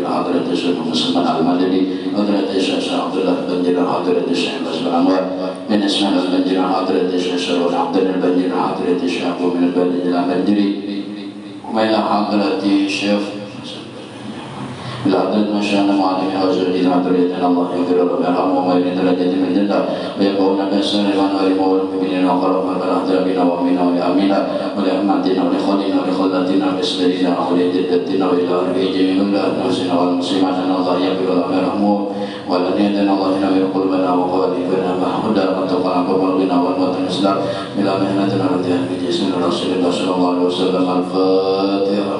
حضرة الشيخ محمد المدني حضرة الشيخ عبد الله البنجر حضرة الشيخ بشر الأنوار من اسماء البنجر حضرة الشيخ شرور عبد البنجر حضرة الشيخ أبو من البنجر البنجري وإلى حضرة الشيخ بالعدد ما شاء معلم حاضر إلى حضرتنا الله يغفر له ويرحمه ويرد درجة من الجنة ويقول بأسر وأنوار والمؤمنين وقرب الأحزاب بنا وأمنا ولأمنا ولأمتنا ولخلنا ولخلتنا ولسبرنا ولجدتنا وإلى أربع جميع أنفسنا والمسلمات أن الله يغفر له ويرحمه ولن يدن الله ينور قلوبنا وقوالبنا وهدى وتقى قلوبنا والموت الإسلام إلى مهنتنا رديها بجسم رسول الله صلى الله عليه وسلم. الفاتحة.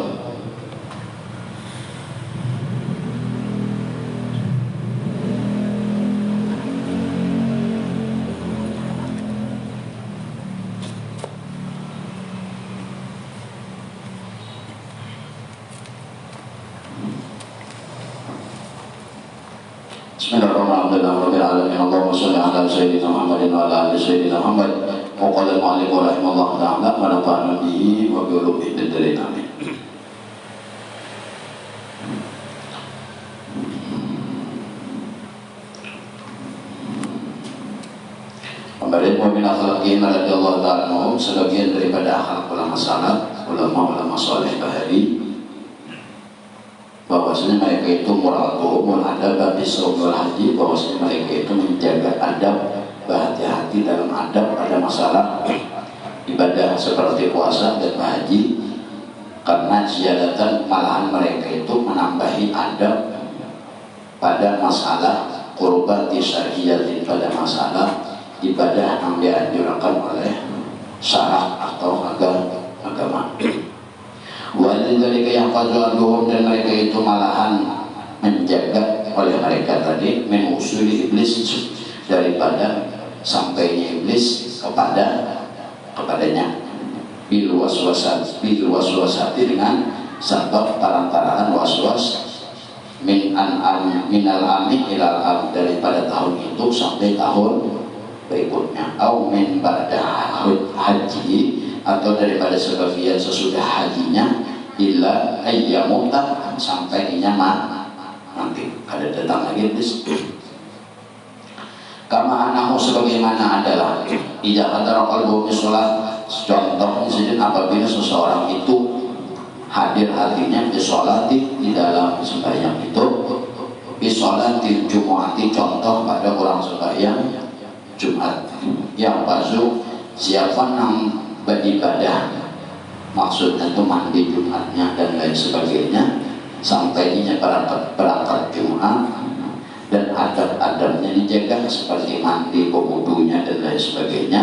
Bismillahirrahmanirrahim. Allahumma shalli ala sayyidina Muhammadin wa ala ali sayyidina Muhammad. Wa qala al-mu'allif rahimahullah ta'ala wa nafa'ana bihi wa bi ulumihi fid dharain amin. Kembali mu'min akhlaqin radhiyallahu ta'ala anhum, sebagian daripada akhlak ulama salaf, ulama-ulama saleh bahari, bahwasanya mereka itu mura'atuhum adab habis wal haji, bahwasanya mereka itu menjaga adab, berhati-hati dalam adab pada masalah ibadah seperti puasa dan haji, karena ziyadatan malahan mereka itu menambahi adab pada masalah qurbati syar'iyatin, pada masalah ibadah yang dianjurkan oleh syara atau agama. Waladzalika yahfazuhum, dan mereka itu malahan menjaga oleh mereka tadi min usuli iblis, daripada sampainya iblis kepadanya bil waswasati, dengan sebab perantaraan waswas minal ami ilal am, daripada tahun itu sampai tahun berikutnya, au min ba'da haji, atau daripada sebagian sesudah hajinya, illa ayyamuta, sampai inyama nanti ada datang lagi iblis. Kama anahu, sebagaimana adalah idza hadara qalbuhu sholat, contoh di apabila seseorang itu hadir hatinya di sholati, di dalam sembahyang itu, di sholatil jumu'ati, contoh pada orang sembahyang Jumat, yang pasu siapa yang beribadah, maksudnya itu mandi Jumatnya dan lain sebagainya, sampainya berangkat Jumat, dan adab-adabnya dijaga seperti mandi, wudunya dan lain sebagainya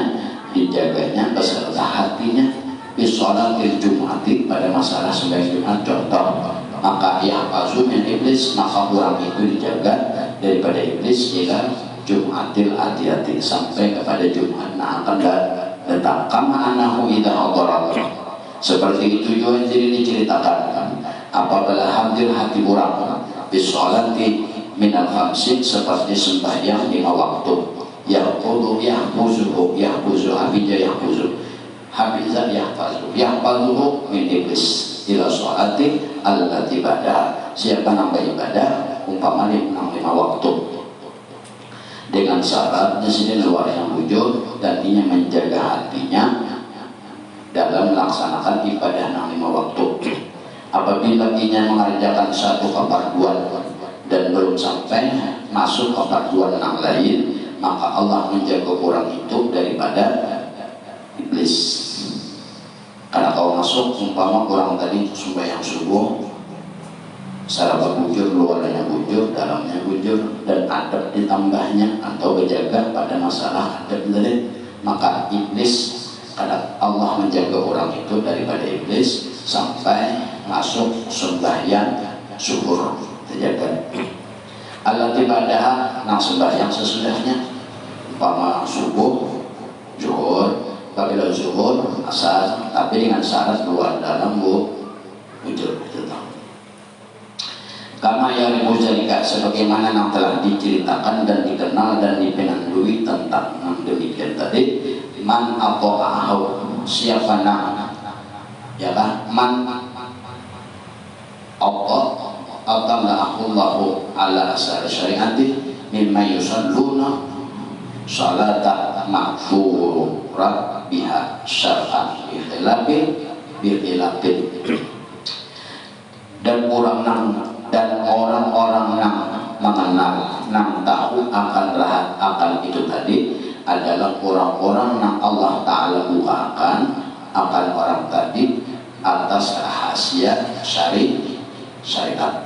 dijaganya, beserta hatinya bisolatil Jumati, pada masalah sembahyang Jumat contoh, maka yahfazu min iblis, maka orang itu dijaga daripada iblis ila Jumatil atiyati, sampai kepada Jumat yang akan datang. Kama anahu idha hadara, seperti itu juga jadi diceritakan apabila hadir hati orang bisolati minal khamsin, seperti sembahyang 5 waktu, yahfuzu yahfazuhu min iblis ila sholati allati ba'da, siapa nambah ibadah umpama 5 waktu, dengan syaratnya sini luar yang wujud, dan dia menjaga hatinya dalam melaksanakan ibadah 5 waktu. Apabila dia mengerjakan satu kefarduan dan belum sampai masuk kefarduan yang lain, maka Allah menjaga orang itu daripada iblis. Karena kalau masuk umpama orang tadi sembahyang subuh, secara bujur, luarnya bujur, dalamnya bujur, dan adab ditambahnya atau berjaga pada masalah adab tadi, maka iblis, karena Allah menjaga orang itu daripada iblis sampai masuk sembahyang syukur, terjaga. Allah ibadah nang sembahyang sesudahnya, umpama subuh, zuhur, apabila zuhur, asar, tapi dengan syarat luar dalam bujur itu. Kama yang mujalika, sebagaimana yang telah diceritakan dan dikenal dan dipenandui tentang demikian tadi, man ato'ahu, siapa man atamla'ahullahu ala asar syari'ati mimma yusalluna salata ma'furat biha syar'an bikhilafin dan orang-orang yang mengenal nang tahu akan itu tadi adalah orang-orang yang Allah Ta'ala bukakan akan orang tadi atas rahasia syariat.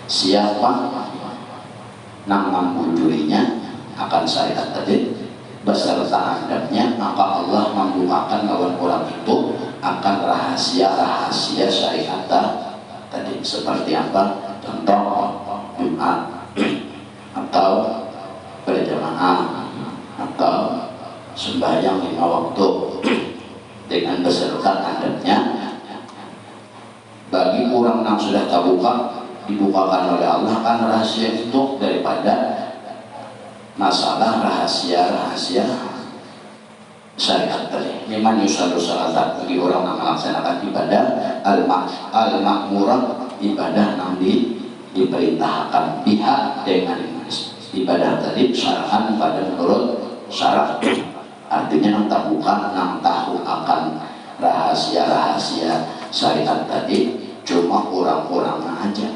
Siapa yang membujurinya akan syariat tadi beserta adabnya, maka Allah membukakan lawan orang itu akan rahasia-rahasia syariat tadi. Seperti apa? Contoh Jumat atau berjamaah atau sembahyang 5 waktu dengan beserta adabnya. Bagi orang yang sudah dibukakan oleh Allah kan rahasia itu daripada masalah rahasia-rahasia syariat tadi. Memang yusallu salatan bagi orang yang melaksanakan ibadah al-makmurah, ibadah yang diperintahkan pihak dengan ibadah tadi syar'an pada menurut syarat. Artinya yang terbuka, yang tahu akan rahasia-rahasia syariat tadi cuma orang-orang aja.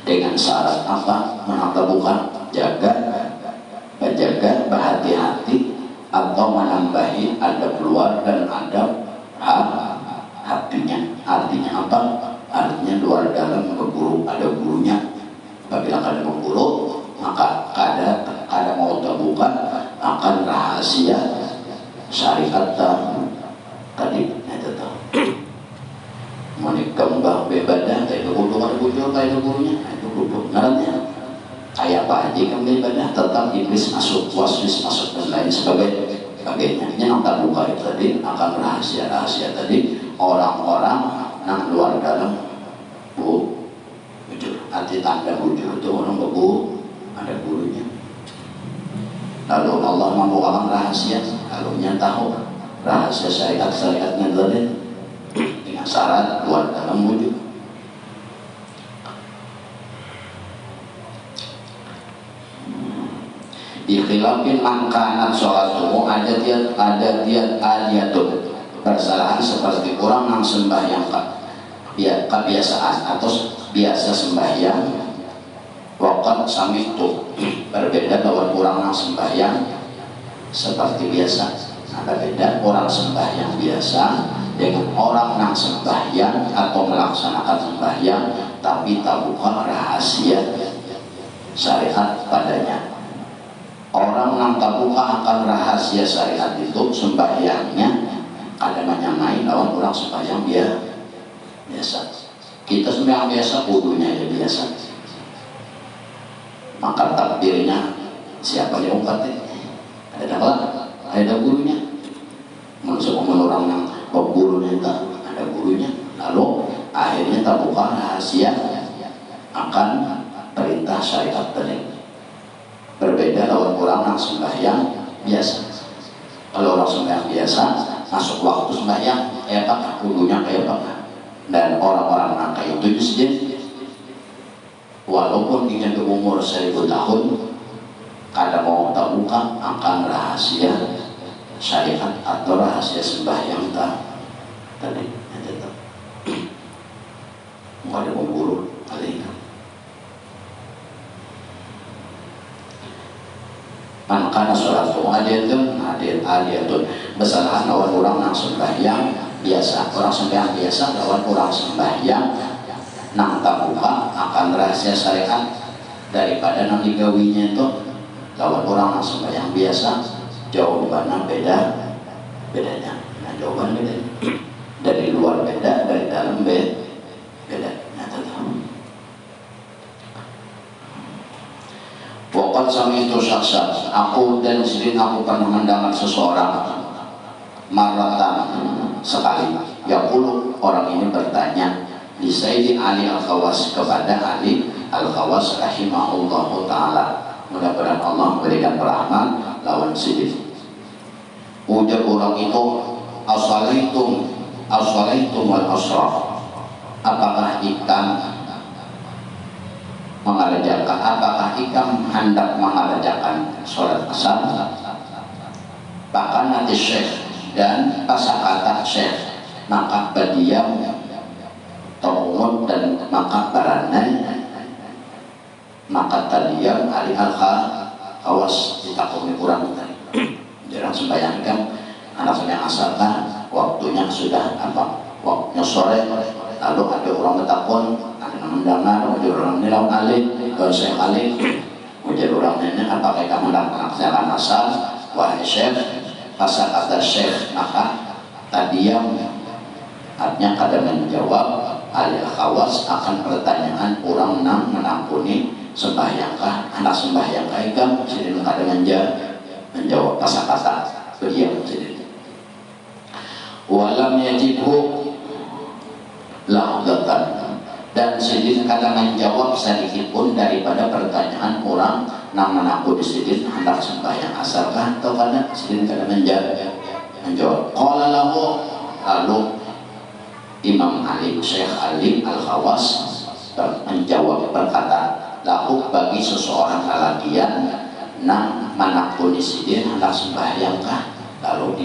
Dengan syarat apa? Menata bukan berjaga, berhati-hati atau menambahi adab luar dan adab hatinya. Artinya apa? Artinya luar dalam berburu, ada gurunya. Apabila kada berburu, maka kada mau terbuka akan rahasia syariat tadi. Itu tuh. Menikah mbah bebadah kayak bujur kayak gurunya, itu bujur ngarannya. Kayak apa aja kan ibadah tetap iblis masuk, waswis masuk dan lain sebagainya. Yang terbuka itu tadi akan rahasia-rahasia tadi orang-orang yang luar dalam bujur. Arti tanda bujur itu orang ada gurunya. Lalu Allah membukakan rahasia, lalu tahu rahasia syariatnya tadi dengan syarat luar dalam bujur. Ikhilafin mangkanat sholatuhu ada tiat adiyatun bersalahan seperti orang yang sembahyang kebiasaan atau biasa sembahyang waqat samitu berbeda dengan orang yang sembahyang seperti biasa. Ada beda orang sembahyang biasa dengan orang yang sembahyang atau melaksanakan sembahyang tapi tak buka rahasia syariat padanya. Orang yang terbuka akan rahasia syariat itu sembahyangnya kadang menyamai lawan orang sembahyang biasa. Kita sembahyang biasa, wudunya ya biasa. Maka takbirnya siapa yang umpatnya? Ada gurunya. Maksud orang yang gurunya itu ada gurunya. Lalu akhirnya terbuka rahasia akan perintah syariat tadi. Berbeda lawan orang yang sembahyang biasa. Kalau orang sembahyang biasa masuk waktu sembahyang kayak apa? Wudunya kayak apa? Dan orang-orang yang kayak itu saja, walaupun dia berumur 1000 tahun, kada mau terbuka akan rahasia syariat atau rahasia sembahyang tadi. Mau ada memburu kali ini. Karena sholat adiyatun besalahan lawan orang yang sembahyang biasa. Orang sembahyang biasa lawan orang sembahyang nang terbuka akan rahasia syariat daripada nang digawinya itu lawan orang yang sembahyang biasa. Jawabannya bedanya. Nah, jawaban beda. Dari luar beda, dari dalam beda. Waqad sami'tu syakhsan, aku dan sendiri aku pernah mendengar seseorang maratan sekali. Yaqulu, orang ini bertanya di Sayyidi Ali Al-Khawas kepada Ali Al-Khawas rahimahullahu ta'ala, mudah-mudahan Allah memberikan rahmat lawan sidif. Ujar orang itu, aswalaitum wal asraf, apakah ikan mengerjakan, apakah ikam hendak mengerjakan sholat asar? Bahkan nanti syekh dan pasakata syekh maka badiam tawud dan maka baranai maka tadiam hari awas ditakumi kurang tadi jarang sembayangkan anak sembahyang asar kan waktunya sudah apa waktunya sore, lalu ada orang bertakon, ada yang mendengar, ada orang nilau alik, saya alik, ujar orang nenek apakah kamu hendak melaksanakan asar? Wahai syekh, pasal kata syekh maka tadiam artinya kada menjawab alil khawas akan pertanyaan orang nang menampuni sembahyangkah anak sembahyangkah ikam jadi kada menjawab pasal kata beliau jadi walam yajibu lahzatan dan sidin kadang menjawab sedikit pun daripada pertanyaan orang nang menakut sidin hendak sembahyang asar kah atau kadang sidin kadang menjawab qala lahu lalu Imam Ali Syekh Ali Al-Khawas menjawab berkata lahu bagi seseorang lalakian nang menakut sidin hendak sembahyang kah lalu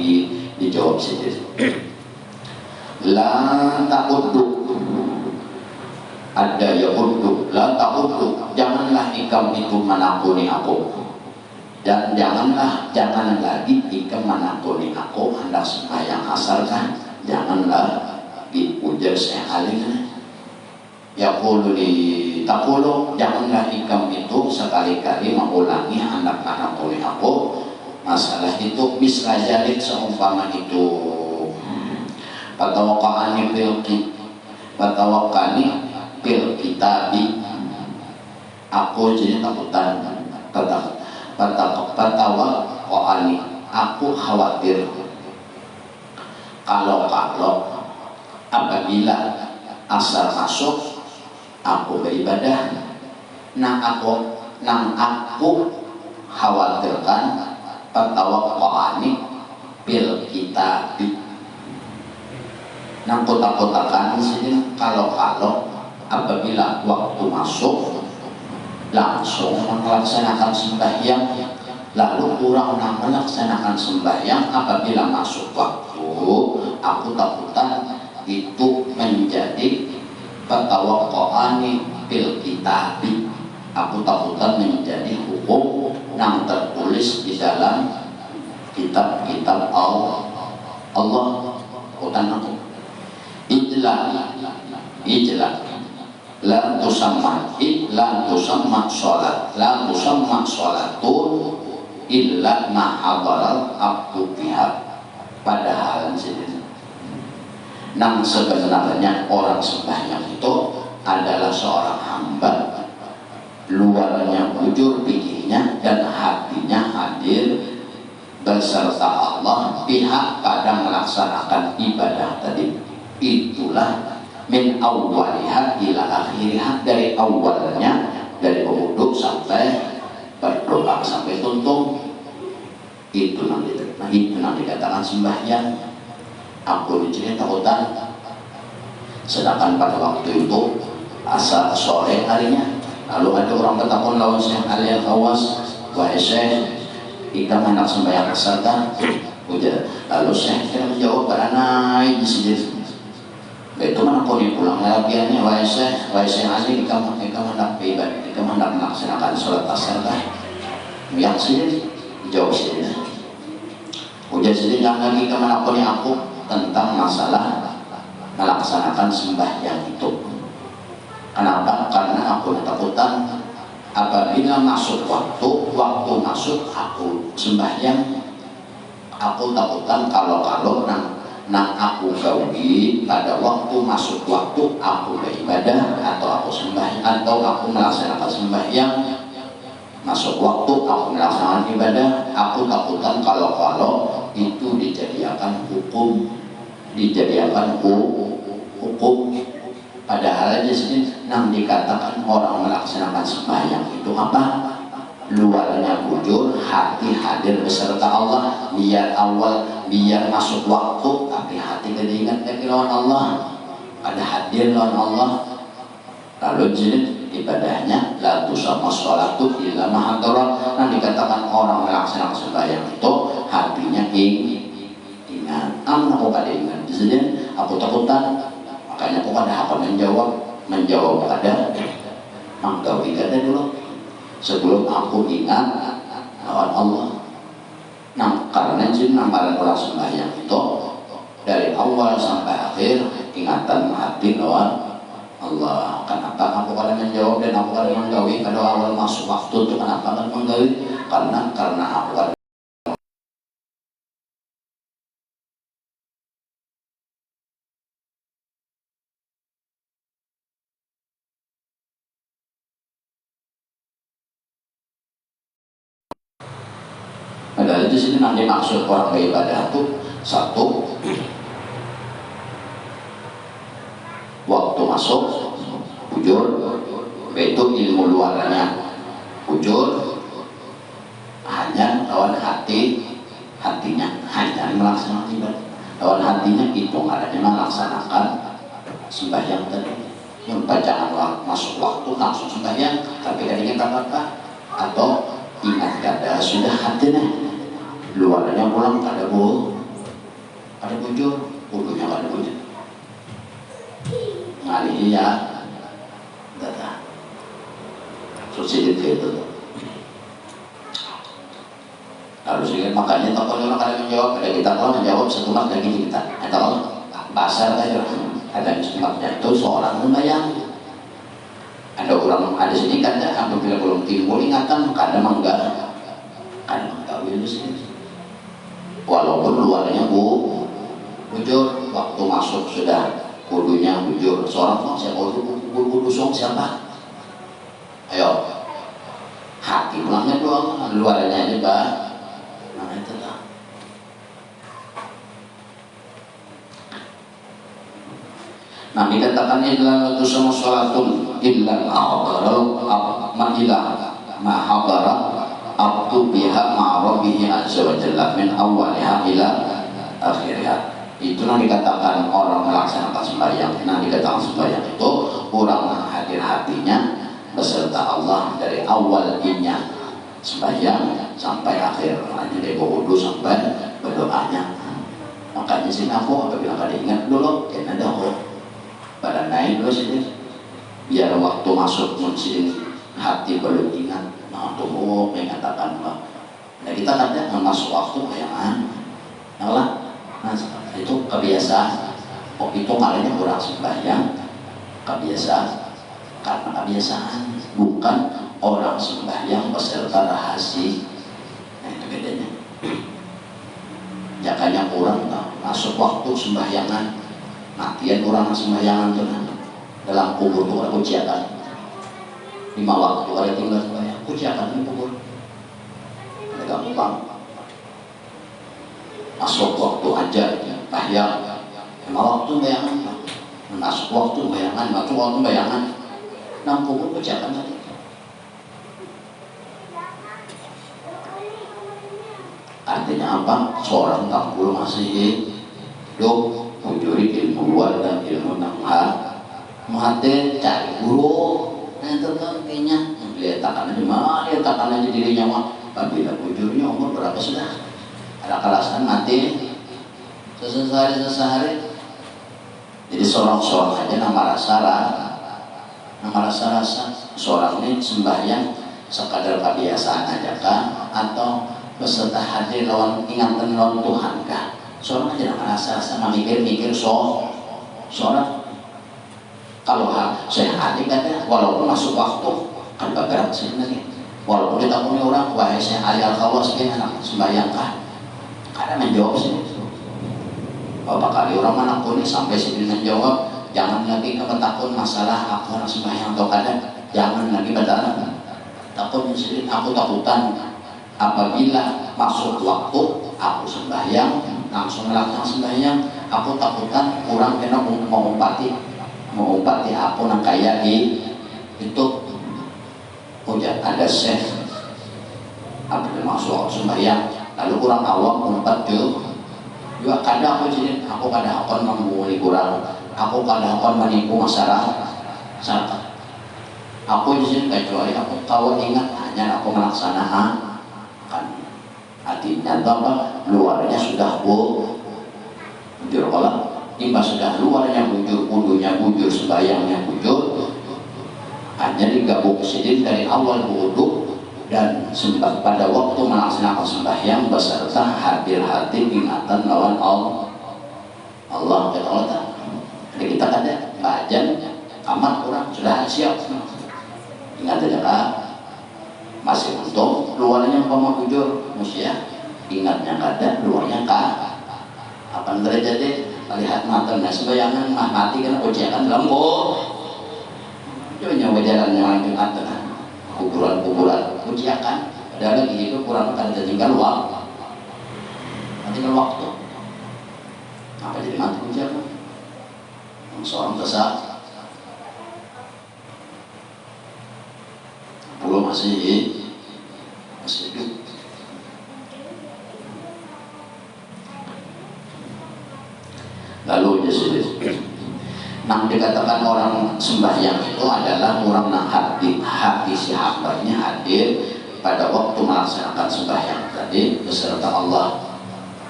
dijawab sidin la ta'uddu ada ya uddu la ta'uddu janganlah ikam itu menakuni aku dan jangan lagi ikam menakuni aku hendak sembahyang asar kan janganlah diujar Syekh Ali yaqulu taqulu janganlah ikam itu sekali-kali mengulangi hendak menakuni aku masalah itu misal jalik seumpama itu Patawakani fil kitabi aku jadi takutan patawakani aku khawatir kalau apabila asar masuk aku beribadah nang aku khawatirkan patawakani fil kitabi nang kotak-kotakan di sini kalau apabila waktu masuk langsung melaksanakan sembahyang lalu kurang melaksanakan sembahyang apabila masuk waktu aku takutan itu menjadi patawaqqani bil kitabi aku takutan menjadi hukum yang tertulis di dalam kitab-kitab Allah hutan aku ijla la tusamma sholatun illa ma'hadaral abdu biha padahal nang sebenarnya orang sembahyang itu adalah seorang hamba luarnya bujur pikirnya dan hatinya hadir beserta Allah pihak pada melaksanakan ibadah tadi itulah min awwaliha ila akhiriha dari awalnya dari wudhu sampai berdoa sampai tuntung itu nanti dikatakan sembahyang aku dicerita takutan sedangkan pada waktu itu asal sore harinya lalu ada orang bertakon lawan Syekh Ali Al-Khawas wahai Syekh kita hendak sembahyang asar kan ujar lalu Syekh menjawab beranai di sini itu mana kau pulang latihannya wahai Syekh Ali kamu hendak beribadah kamu hendak melaksanakan sholat asar kan yang sini jawab sini ujar sini jangan lagi kamu menakoni aku tentang masalah melaksanakan sembahyang itu kenapa? Karena aku takutan apabila masuk waktu masuk aku sembahyang aku takutan kalau nang aku gawi pada waktu masuk waktu aku beribadah atau aku sembahyang atau aku melaksanakan sembahyang masuk waktu aku melaksanakan ibadah aku takutan kalau itu dijadikan hukum padahal aja sini nang dikatakan orang melaksanakan sembahyang itu apa? Luarnya bujur, hati hadir beserta Allah biar masuk waktu tapi hati tidak ingat lagi lawan Allah ada hadir lawan Allah lalu jadi ibadahnya la tusamma sholatu illa mahadara. Nah dikatakan orang melaksanakan sembahyang itu hatinya ingat. Aku kada ingat disini aku takutan, makanya aku kada apa menjawab kada manggawi kada dulu sebelum aku ingat lawan Allah. Nah karena jadi nambalan orang sembahyang itu dari awal sampai akhir ingatan hati lawan Allah. Kenapa aku kada menjawab dan aku kada menggawi pada awal masuk waktu itu? Kenapa kada menggawi? Karena aku kada padahal di sini nanti maksud orang beribadah itu satu, waktu masuk bujur, itu ilmu luarnya bujur, hanya lawan hatinya hanya melaksanakan ibadah, lawan hatinya itu adanya melaksanakan sembahyang tadi. Yang bacaan masuk waktu langsung sembahyang, tapi kada ingat apa-apa atau ingat kada sudah hatinya luarnya pulang kada bujur, bulunya kada bujur. Ngali ya, data, sulit itu. Harus ingat, makanya tak kalau orang kada menjawab, ada kita kalau menjawab satu mas lagi kita. Atau kalau pasar saja, ada istimewa itu seorang membayang. Ada orang ada sini kan, apabila belum timbul ingatan, kada mangga itu sini. Walaupun luarnya bujur, waktu masuk sudah kudunya bujur. Seorang kok siapa kudu siapa? Ayo, hati pulangnya doang, luarnya aja bah. Nah itu lah. Nah dikatakan illa tusamma sholatun illa ma'habara abdu biha ma'arabihi azza wa jalla min awwaliha ila akhiriha. Itulah dikatakan orang melaksanakan sembahyang. Nah dikatakan sembahyang itu orang hadir hatinya beserta Allah dari awal inya sembahyang sampai akhir, hanya dari wudu sampai berdoanya. Makanya sih aku apabila kada ingat dulu kena dah pada naik dulu sini biar waktu masuk musim hati belum ingat. Nah tuh mengatakan bah. Nah kita kadang masuk waktu bayangan, nah itu kebiasaan. Oh itu kalinya kurang sembahyang kebiasaan, karena kebiasaan bukan orang sembahyang beserta rahasia. Nah itu bedanya. Jakanya kurang masuk waktu sembahyangan, matian orang sembahyangan tuh dalam kubur tuh ada ujian 5 waktu ada tinggal sembahyang ujian di kubur ada gampang. Masuk waktu aja bahyang 5 waktu bayangan, masuk waktu bayangan, masuk waktu bayangan 6 kubur ujian tadi. Artinya apa? Seorang takbul masih hidup, mujuri ilmu luar dan ilmu namha, mati cari guru. Nah itu kan kayaknya lihat takanan di mana, lihat takanan di dirinya mah. Apabila bujurnya umur berapa sudah? Ada kalasan mati sesehari. Jadi seorang aja nama rasa seorang ini sembahyang sekadar kebiasaan aja kah atau beserta hadir lawan ingatan lawan Tuhan kah? Seorang aja nama rasa mikir seorang kalau saya hadir kan walaupun masuk waktu kan bergerak sebenarnya walaupun kita punya orang wahai saya ahli al-khawas anak sembahyang kah? Karena menjawab sih beberapa kali orang mana pun sampai sini menjawab jangan lagi kebetakun masalah aku harus sembahyang atau kada, jangan lagi berdarah takut sendiri. Aku takutan apabila masuk waktu aku sembahyang langsung melakukan sembahyang, aku takutan orang kena mengumpati aku nak kaya di itu udah ada syekh apabila masuk waktu sembahyang lalu kurang awam mengumpat juga kadang aku kadang akan membuli kurang, aku kadang akan menipu masyarakat. Aku di sini kecuali aku tahu ingat hanya aku melaksanakan kan hatinya atau apa luarnya sudah bujur kalau imba sudah luarnya bujur, wudunya bujur, sembahyangnya bujur, hanya digabung sidin dari awal wudu dan sembah pada waktu melaksanakan sembahyang beserta hadir hati ingatan lawan Allah jadi kita ada bajan amat kurang sudah siap ingat aja kak masih untuk luarnya mau bujur musia ingatnya kada luarnya kak apa terjadi lihat matanya sembayangan mati kan ujian lembut nyoba jalan yang Jumat kuburan ujian ada lagi itu kurang kan tinggal waktu apa jadi mati ujian seorang besar belum masih hidup. Lalu nang dikatakan orang sembahyang itu adalah orang nang hati si hambanya hadir pada waktu melaksanakan sembahyang tadi beserta Allah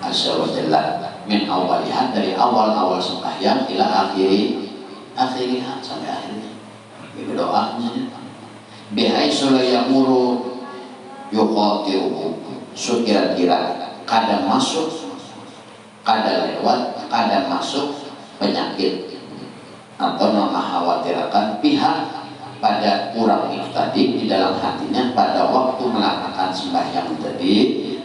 Azza wa Jalla min awaliha dari awal sembahyang ila akhiriha sampai akhirnya berdoa bihai sulayamuru yukhatiruhu kira-kira kadang masuk kadang lewat kadang masuk penyakit atau mengkhawatirkan pihak pada orang itu tadi di dalam hatinya pada waktu melaksanakan sembahyang tadi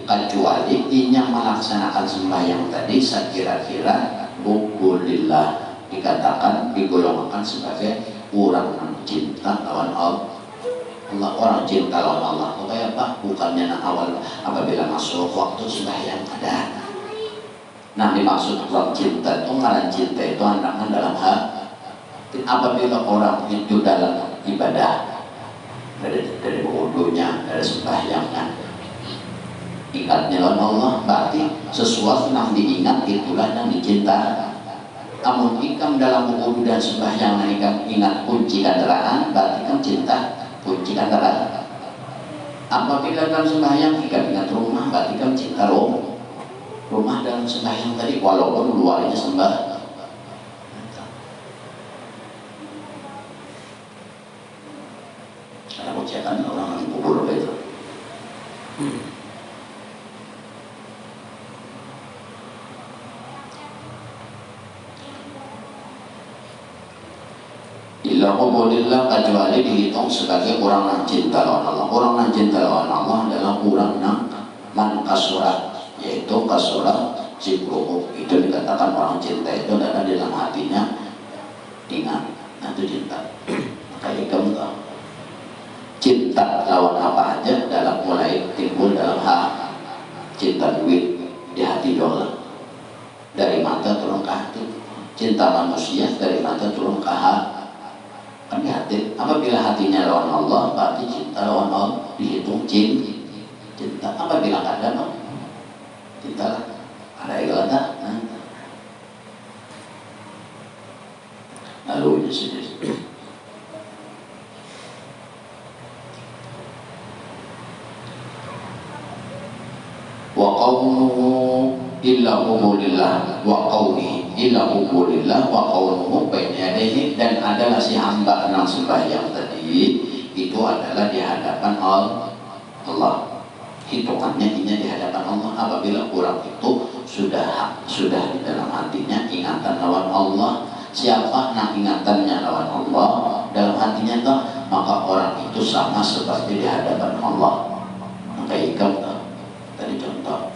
kecuali inya melaksanakan sembahyang tadi sekira-kira bukulillah dikatakan digolongkan sebagai orang yang cinta lawan Allah orang cinta lawan Allah kayak apa bukannya awal apabila masuk waktu sembahyang ada. Nah dimaksud orang cinta itu ngaran cinta itu andakan dalam hal apabila orang itu dalam ibadah dari wudunya dari sembahyangnya ingatnya lawan Allah berarti sesuatu yang diingat itulah yang dicinta. Namun ikam dalam wudu dan sembahyang ikam ingat kunci kendaraan berarti ikam cinta kunci kendaraan. Apabila dalam sembahyang ikam ingat rumah berarti ikam cinta rumah dalam sembahyang tadi walaupun luarnya sembah. Karena ucapan orang yang kubur itu. Illa hubulillah kecuali dihitung sebagai orang yang cinta lawan Allah. Orang yang cinta lawan Allah adalah orang yang man kasurat yaitu kasurat zikruhu itu dikatakan orang cinta itu adalah di dalam hatinya ingat itu cinta kayak kamu tahu cinta lawan apa aja dalam mulai timbul dalam cinta duit di hati doang dari mata turun ke hati cinta manusia dari mata turun ke kan di hati apabila hatinya lawan Allah berarti cinta lawan Allah dihitung cinta apabila ada no kita ada ibadah lalu sini wa qawluhu illa hubulillah wa qawlihi illa hubulillah wa qawluhu baina yadayhi dan adalah si hamba yang sembahyang tadi itu adalah di hadapan Allah hitungannya ini di hadapan Allah apabila orang itu sudah di dalam hatinya ingatan lawan Allah siapa yang ingatannya lawan Allah dalam hatinya itu maka orang itu sama seperti di hadapan Allah maka ikam tadi contoh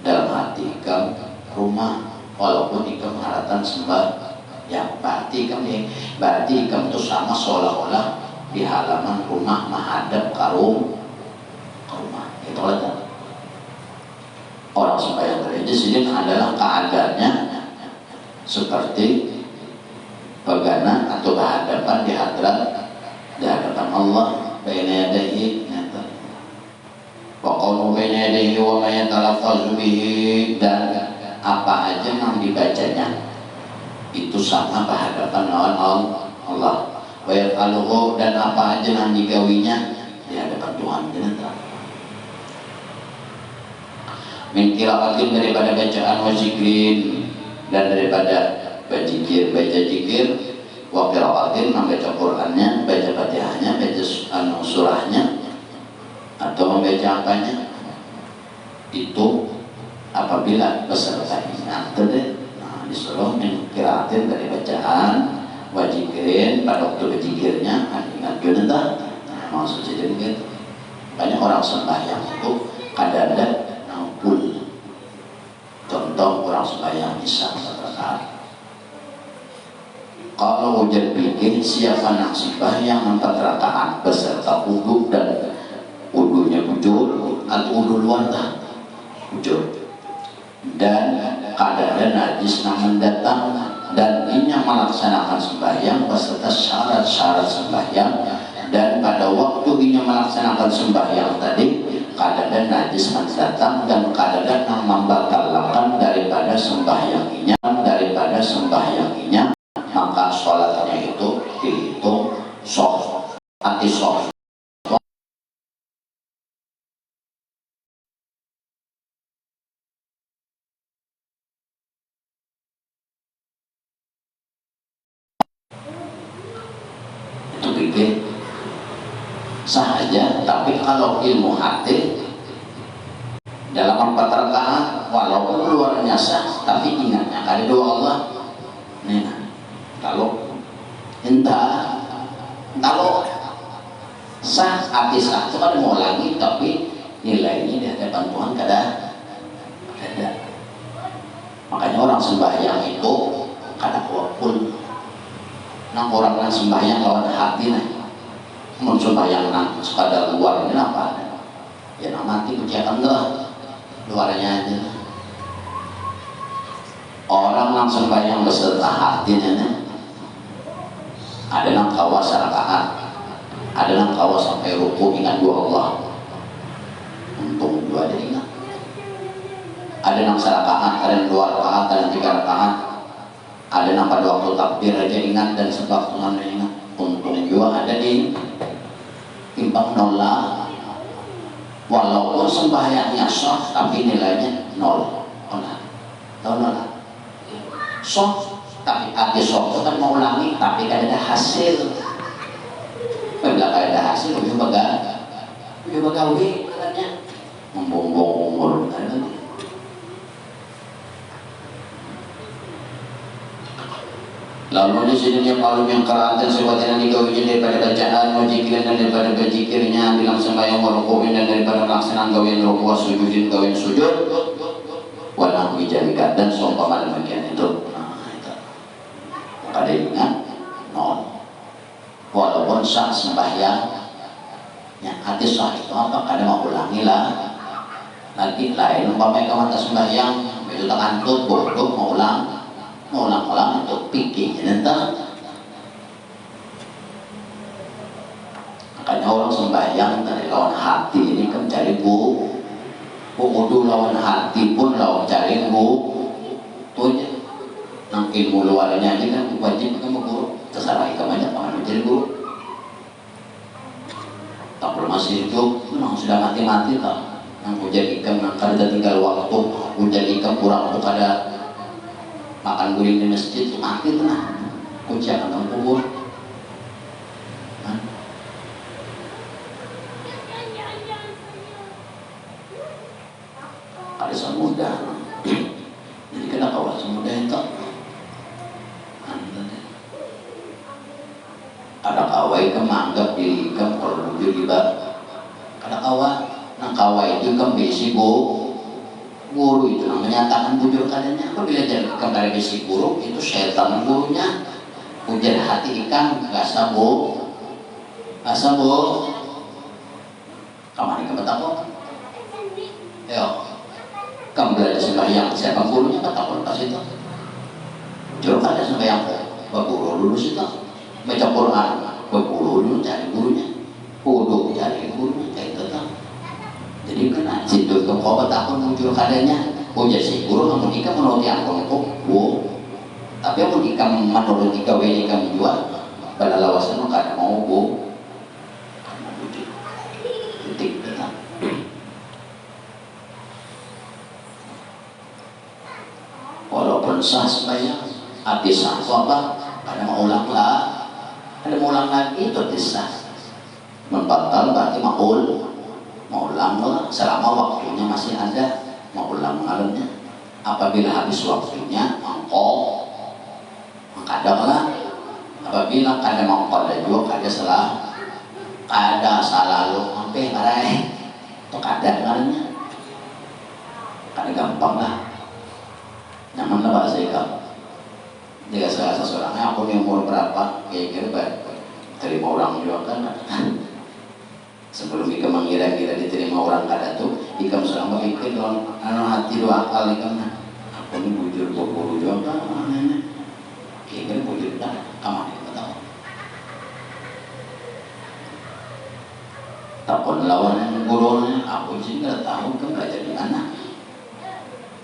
dalam hati ikam rumah walaupun ikam haratan sembah yang berarti ikam itu sama seolah-olah di halaman rumah menghadap ke rumah itu orang sembahyang tadi di sini adalah keadaannya seperti bagana atau berhadapan di hadapan Allah baina yadayhi wa qawlu baina yadayhi wa ma yatalaffazu bihi dan apa aja yang dibacanya itu sama berhadapan lawan Allah bayar aluhu dan apa aja yang digawinya di hadapan Tuhan jenengan. Min qiraatin daripada bacaan wa zikrin dan daripada baca zikir wa qiraatin membaca Qur'annya, baca Fatihahnya, baca surahnya atau membaca apanya itu apabila beserta ingat disuruh min qiraatin dari bacaan wa zikrin pada waktu berzikirnya ingat juga maksud saya gitu. Banyak orang sembahyang itu kadang-kadang nampul. Contoh orang sembahyang isya rakaat. Kalau hujan bikin siapa nak sembahyang 4 rakaat beserta wudu dan wudunya bujur atau wudu luar tak bujur dan kadang-kadang najis nak mendatang dan ini yang melaksanakan sembahyang beserta syarat-syarat sembahyang dan pada waktu ini melaksanakan sembahyang tadi kadang-kadang najis mendatang dan kadang-kadang membatalkan daripada sembahyangnya maka sholatnya itu dihitung sah anti sah. Itu bikin sah aja, tapi kalau ilmu hati dalam 4 rakaat walaupun luarnya sah tapi ingatnya kali doa Allah nih. Kalau sah hati sah itu kan mau lagi tapi nilainya di hadapan Tuhan kada. Makanya orang sembahyang itu kada walaupun nang orang yang sembahyang lawan hati nih mau sembahyang nang sekadar luarnya apa ya nak mati ujian enggak luarnya aja. Orang yang sembahyang beserta hatinya nih ada yang kawas rakaat, ada yang kawas sampai ruku ingat dua Allah, untung dua ada ingat. Ada yang serakaat, ada yang 2 rakaat, ada yang 3 rakaat, ada yang pada waktu takbir aja ingat dan sebab Tuhan ingat, untung juga ada di timbang nolak. Walaupun sembahyangnya sah tapi nilainya 0. Tahu nolak? Sah tapi hati sok itu kan mau ulangi tapi kan ada hasil. Bila kan ada hasil lebih bagawi katanya membombong umur kan. Lalu di sini dia maklum yang keratan sebuah yang digawinya daripada bacaan wajikiran dan daripada berzikirnya bilang sembahyang warukuin dan daripada pelaksanaan gawian ruku sujudin gawian sujud walang wijalikat dan seumpama demikian itu. Ada ingat non walaupun sah sembahyang yang hati sah itu apa kadang mau ulangi lah lagi lain umpamanya kawan tak sembahyang itu tak antut bodoh mau ulang itu pikir nanti. Makanya orang sembahyang dari lawan hati ini kan cari wudu lawan hati pun lawan cari tuh aja. Nang ilmu luarnya aja kan wajib kan guru terserah ikam aja paman menjadi guru tak perlu masih hidup memang sudah mati tak nang ujar ikam nang kada tinggal waktu ujar ikam kurang untuk ada makan guling di masjid mati tenang ujar nang kubur ada semudah jadi kenapa wah semudah itu ada kawai kemanggap diri ikam kalau bujur iba ada kawai nang kawai itu ikam besi guru itu nang menyatakan bujur kadanya apabila jadi ikam dari besi guru itu setan gurunya ujar hati ikam gak sabo kamar ikam betapa ayo ikam belajar sembahyang siapa gurunya betapa pas itu jauh kada sembahyang baguru lulus itu baca Quran berguru dulu cari gurunya kudu cari gurunya kayak itu tak jadi kena situ ke kobat aku muncul kadanya jadi si guru namun ika menurut yang kongkong tapi namun ika menurut ika weli ika menjual pada lawasan kada mau bu wujud titik kita. Walaupun sah sembahyang hati sah apa kada mau ulang lah, ada mau ulang lagi itu sah membatal berarti mau ulang lah selama waktunya masih ada mau ulang ngarannya. Apabila habis waktunya mangkok kadang lah, apabila kada mangkok dan juga kada salah lu sampai marai itu kada ngarannya kada gampang lah nyaman lah bahasa ikam. Jika salah seseorangnya aku nih umur berapa kira-kira terima orang juga kan sebelum ikam mengira-kira diterima orang kada tuh ikam selama pikir dalam hati dua akal ikam aku ini bujur guru juga kan kira-kira bujur dah kamar ikam tahu takut lawan gurunya aku sih nggak tahu kamu belajar di mana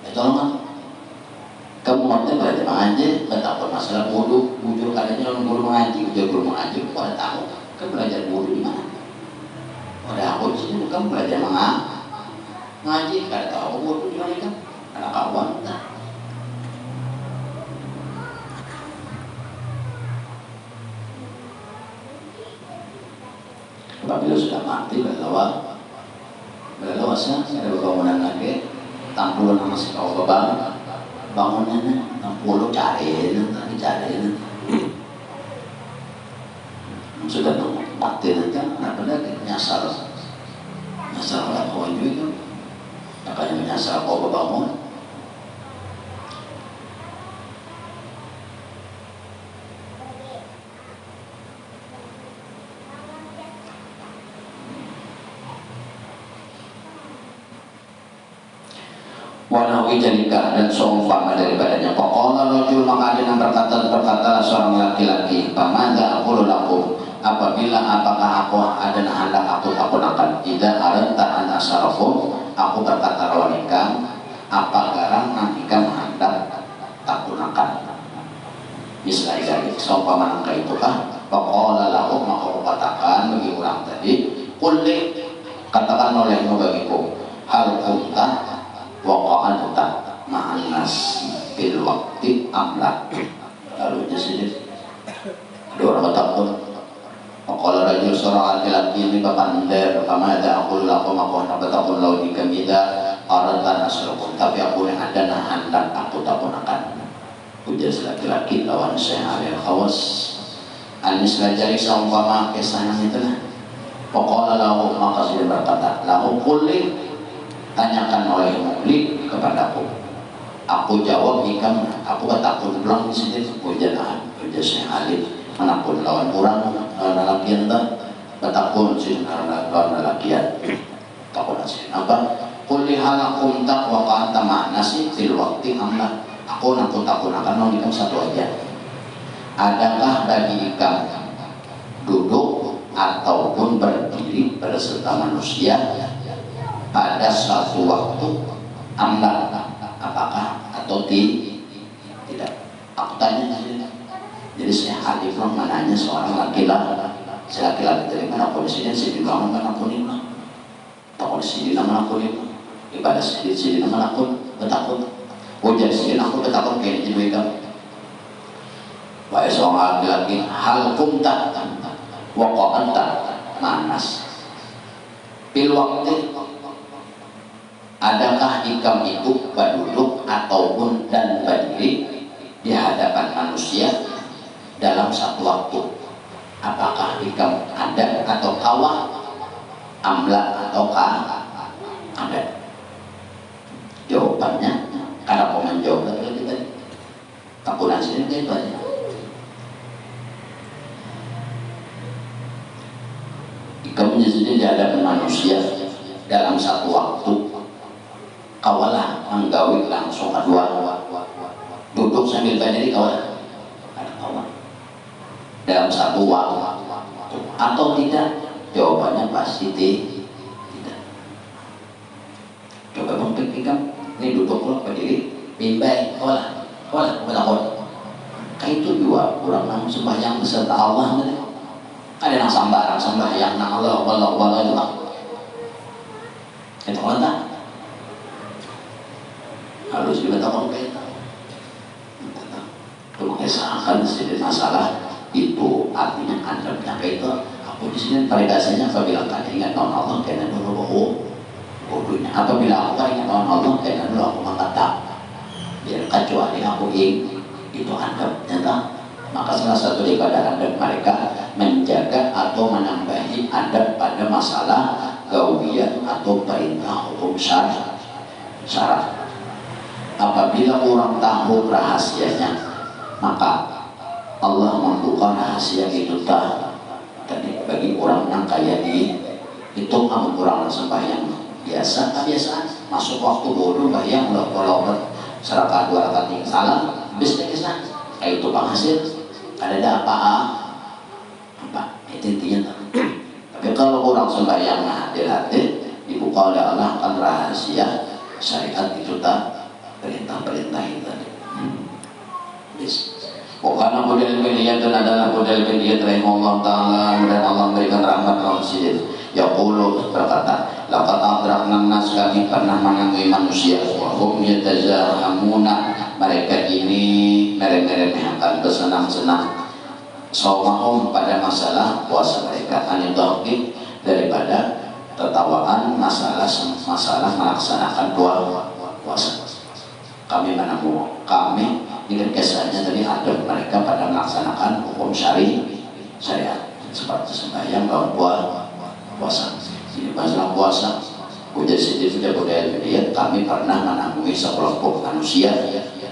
ya tolong kan kamu ngerti belajar mengaji takut masalah bodoh bujur kadanya lawan guru mengaji bujur guru mengaji pada tahu kamu belajar bodoh di mana. Pada aku di sini kamu belajar ngaji, kada tahu bodoh di mana kan, ada kawan tak. Apabila sudah mati berlawa sah, ada bangunan lagi, tampul nama si kau bangunannya, tampul cariin, sudah mati nanti kenapa lagi nyasar orang kawan juga makanya menyasar kau bangun wanawi jalika dan seumpama daripadanya pokoknya rojul maka ada yang berkata seorang laki-laki pamanda aku laku apabila apakah aku ada hendak aku akan tidak arenta an asarafu aku berkata lawan ikam apa garang ikam hendak takunakan misalnya dari seumpama angka itu kah pokoknya laku maka aku katakan bagi orang tadi kulik katakan olehmu bagiku hal kunta waqa'an utak ma'anas bil waktu amlak lalu jadi ada orang bertakun kalau rajul seorang laki-laki ini bakandar kama ada aku laku maka nak bertakun lalu dikamida aratan asrakum tapi aku yang ada nahan dan aku takunakan ujar laki-laki lawan saya alil khawas anis lajari seumpama kisah yang itu lah pokoknya lahu maka sudah berkata lahu kulik tanyakan oleh mulik kepadaku aku jawab ikam aku ketakut pulang di sini ujar saya alil manapun lawan orang lawan lelakian tak ketakut sih karena lawan lelakian takut sih apa kulihalakum tak wakanta mana sih til waktu amlah aku takut akan mau ikam satu aja adakah bagi ikam duduk ataupun berdiri berserta manusia pada suatu waktu amlah apakah atau tidak aku tanya jadi saya hadir mananya seorang laki-laki dari mana polisinya sih dibangun mana pun ini tak polisi di mana pun ini ibadah sendiri di mana pun betakut ujar sendiri aku betakut kayak jadi mereka baik seorang laki-laki hal kumta wakokan tak manas pil waktu adakah ikam itu berduduk ataupun dan berdiri di hadapan manusia dalam satu waktu apakah ikam ada atau kawah amla ataukah ada jawabannya karena mau menjawab lagi tadi takunan sini itu aja ikam sendiri di hadapan manusia dalam satu waktu kawalah menggawi langsung kedua duduk sambil berdiri kawalah dalam satu waktu atau tidak jawabannya pasti tidak coba memperhatikan ini duduk lo berdiri bimbai kawalah kayak itu juga kurang nang sembahyang beserta Allah tadi. Ada yang sambarang sembahyang nang Allah itu Pak. Itu kan harus juga tahu kayak itu. Mengesahkan sedikit masalah itu artinya adabnya kayak itu. Aku di sini variasinya apabila kalian ingat tahun Allah kena dulu bodohnya. Apabila aku kan ingat tahun Allah kena dulu aku mengatakan biar kecuali aku itu adabnya tak. Maka salah satu daripada adab mereka menjaga atau menambahi adab pada masalah gauliyat atau perintah hukum syarat. Apabila orang tahu rahasianya, maka Allah membuka rahasia itu tadi bagi orang yang kayak itu kamu kurang sembahyang biasa kebiasaan masuk waktu bodoh bayang kalau seraka 2 rakaat yang salah habis kesan kayak itu penghasil ada apa itu intinya. Tapi kalau orang sembahyang hati-hati dibuka oleh Allah kan rahasia syariat itu perintah-perintah itu tadi. Karena model pendidikan adalah model pendidikan rahimahullah ta'ala dan Allah memberikan rahmat dalam sidin. Yaqulu berkata, laqad adrakna nas, kami pernah menemui manusia wahum yatazahamuna, mereka ini meremehkan bersenang-senang saumahum pada masalah puasa mereka, anidhaqi daripada tertawaan masalah melaksanakan puasa. Kami dengan kesannya tadi ada mereka pada melaksanakan hukum syariat seperti sembahyang dan puasa. Ini masalah puasa. Udah sedikit sudah budaya lihat kami pernah menemui sekelompok manusia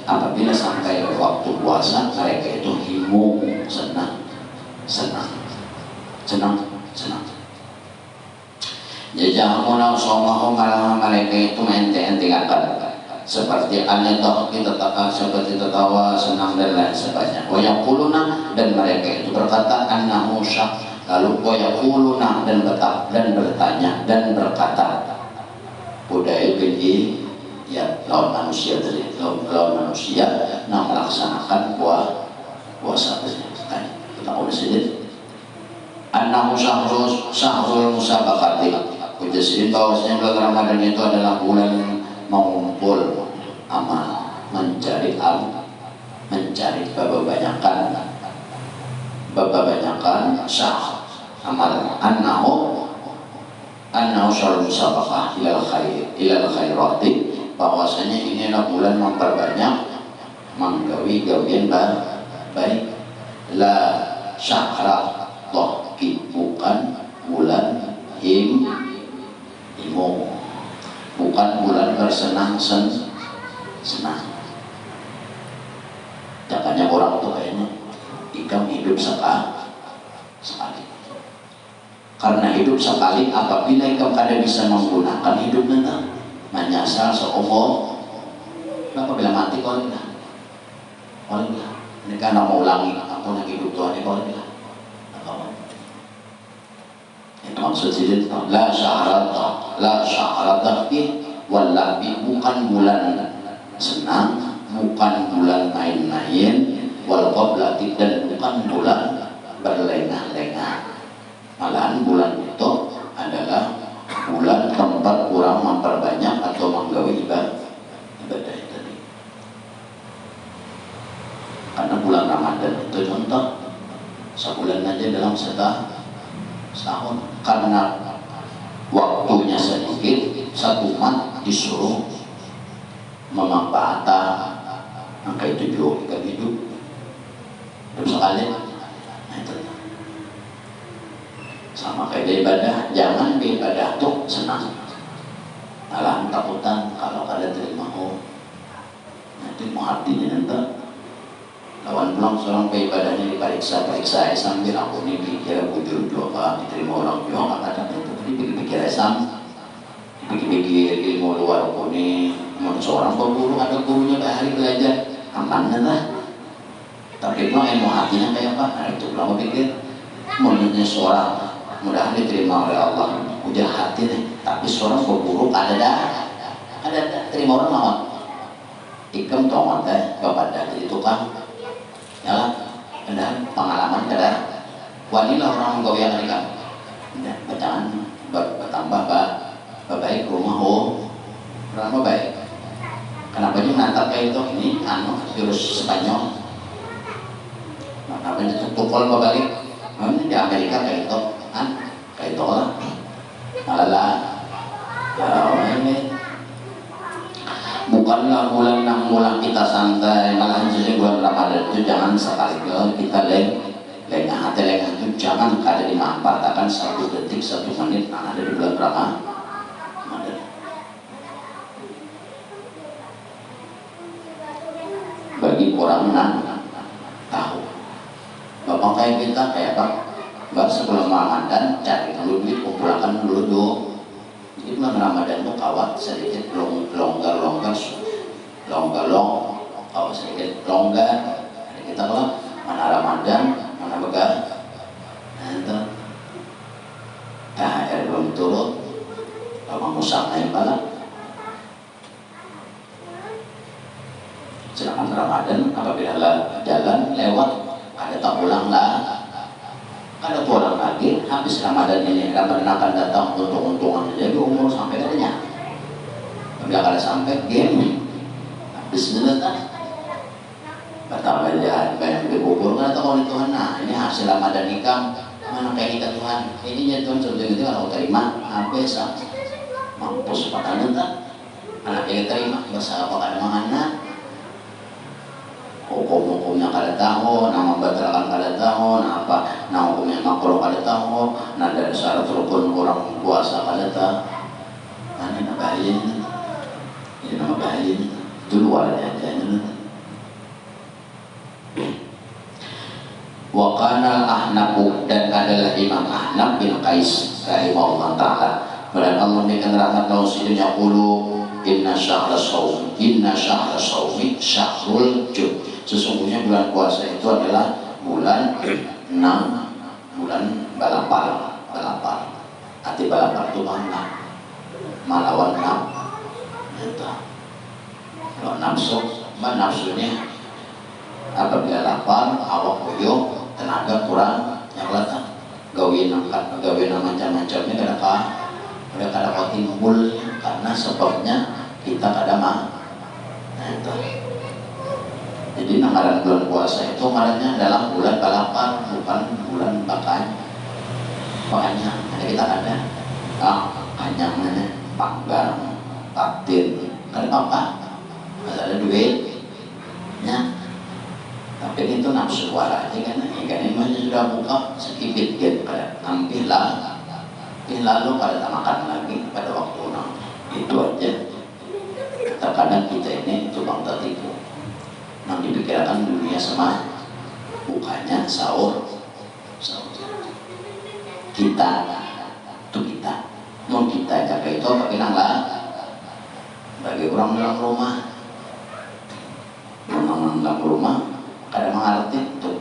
apabila sampai waktu puasa mereka itu himu senang. Jajahamuna somahum malah mereka itu ente-entekan seperti anetoh kita seperti tertawa senang dan lain sebagainya. Wayaquluna dan mereka itu berkata annahu syak, lalu wayaquluna dan bertanya dan berkata budaya bini ya lawan manusia tadi lawan manusia yang melaksanakan puasa kita udah sedih annahu syahrul musabaqati kujasirin bahwasanya bulan Ramadan itu adalah bulan mengumpul amal, mencari kebanyakan syah amal annahu syarul musabaqah ilal khairati, bahwasanya ini adalah bulan memperbanyak menggawi gawian baik. La syahra tohki, bukan bulan himu, bukan bulan bersenang-senang. Jangannya orang tuh kayaknya ikam hidup sekali. Karena hidup sekali, apabila ikam kada bisa menggunakan hidup nanti menyasar seumur. Apabila mati kau bilang, ini karena mau ulangi aku lagi hidup Tuhan ini kau bilang. Itu maksud sini la syahrata wallahi, bukan bulan senang, bukan bulan main-main, wal qablati, dan bukan bulan berlengah-lengah. Malahan bulan itu adalah bulan tempat kurang memperbanyak atau menggawi ibadah itu. Karena bulan Ramadan itu contoh sebulan aja dalam setahun, karena waktunya sedikit, satu umat disuruh memanfaatkan angka itu juga hidup sekali. Nah itu sama kayak ibadah, jangan beribadah tuh senang, malah takutan kalau kada terima nanti mau hatinya nanti lawan pulang seorang ibadahnya diperiksa sambil aku ini pikir bujur juga diterima orang juga nggak ada itu dipikir dipikir ilmu luar aku ini mau seorang guru ada gurunya hari belajar aman lah, tapi ilmu hatinya kayak apa? Nah itu pulang pikir menurutnya seorang mudah diterima oleh Allah udah hati nih, tapi seorang guru ada terima orang lawan ikam tongan teh bapak dari tukang ya lah, ada pengalaman ada wanita orang gawean mereka bacaan bertambah baik rumah orang baik. Kenapa dia menantap kayak itu? Ini virus Spanyol. Kenapa dia tukul balik? Ini di Amerika kayak itu, kayak itu lah. Malah ini bukanlah bulan kita santai, malah jadi bulan Ramadan itu jangan sekali-kali kita lengah hati lengah itu jangan kada dimanfaatkan 1 detik 1 menit ada di bulan Ramadan. Bagi orang tahu bapak kayak kita kayak apa mbak sebelum Ramadan cari dulu duit kumpulkan dulu jadi bulan Ramadan tuh kawat sedikit longgar kawat sedikit longgar kita kalau mana Ramadan mana begal itu THR belum turun kalau musang naik bala sedangkan Ramadan apabila jalan lewat ada tak pulang lah ada pulang lagi habis Ramadan ini Ramadan akan datang untung-untungan jadi umur sampai adanya bila kada sampai game habis datang bertambah jahat banyak dikubur kan atau oleh Tuhan. Nah ini hasil Ramadan nikah mana kayak kita Tuhan ini ya Tuhan sebetulnya itu kalau terima habis mampus pakanan tak anak yang terima bahasa apa kada mangana hukum-hukumnya kada tahu, nama batalkan kada tahu, apa nama hukumnya makruh kada tahu, nah dari syarat rukun orang puasa kada tahu. Nah ini bahaya ini nama bahaya itu luar aja wa kana al-Ahnaf dan adalah Imam Ahnaf bin Qais rahimahullah taala dan Allah memberikan rahmat lausidunya qulu inna syahra sawmi syahrul jum. Sesungguhnya bulan puasa itu adalah bulan 6 bulan balapar. Arti balapar itu mana? Malawan kalau nafsunya apabila lapar, awak koyo, tenaga kurang, yang kelihatan gawin macam-macamnya kada timbul karena sebabnya kita kada mah. Nah itu. Jadi ngaran bulan puasa itu ngarannya dalam bulan balapar bukan bulan makanya ada kita ada kanyangnya panggang takdir kan apa ada duitnya tapi itu nafsu wala aja kan ikan emangnya sudah buka sedikit gitu kan ambillah lalu pada makan lagi pada waktu itu aja terkadang kita ini cuma tertipu dipikirkan dunia sama bukannya sahur kita mau kita jaga itu bagaimana lah bagi orang dalam rumah kadang mengerti itu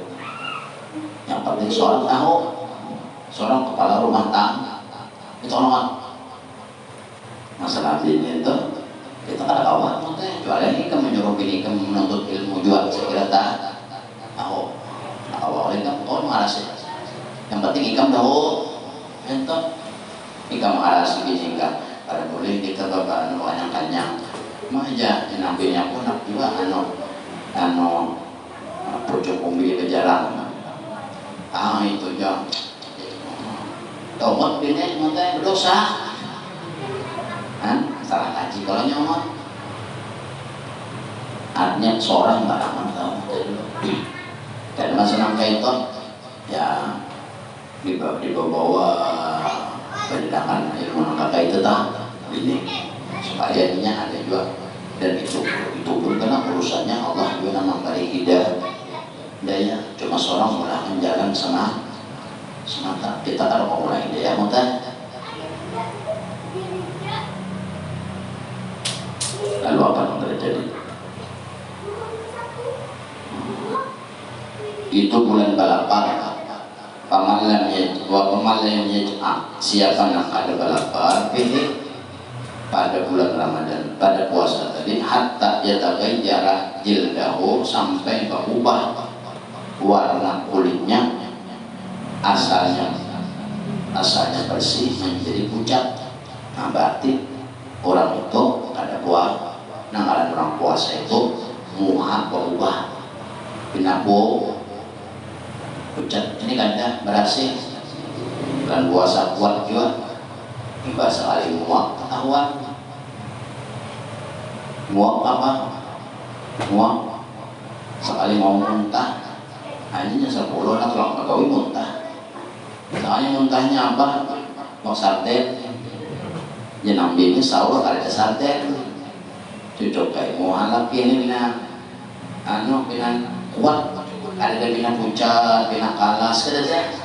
yang penting seorang tahu seorang kepala rumah tangga itu orang masalah ini itu kita kada kawan jualan ini kan menyuruh pilih kan menuntut ilmu jual sekira tak tahu awalnya kan kau marah yang penting ikam tahu itu ikam marah sini kan kada boleh kita bawa kanyang mah aja nampilnya pun nak juga pucuk umbi berjalan itu jam tomat bini nanti berdosa salah kaji kalau nyomot artinya seorang barangan tahu dan masalah kaitan ya dibawa pendidikan ilmu kakak itu tak ini supaya ininya ada juga dan itu pun karena urusannya Allah juga memberi hidayah daya cuma seorang mulai menjalan semata kita kalau mau mulai hidayah mudah lalu apa yang terjadi itu bulan balapar pemalamnya siapa yang ada balapar pilih pada bulan Ramadan pada puasa tadi hatta yataghayyara jildahu sampai berubah warna kulitnya asalnya bersih menjadi pucat. Nah berarti orang itu ada buah nanggalan orang puasa itu muha berubah binabu pucat. Ini kan berhasil bulan puasa kuat juga bahasa kali muak ketahuan. Muak apa? Muak sekali mau muntah hanya 10 nak orang pegawai muntah. Soalnya muntahnya apa? Mau sarden jenambi ini sahur ada sarden cocok kayak mau halap ini bina kuat ada bina pucat bina kalas ada.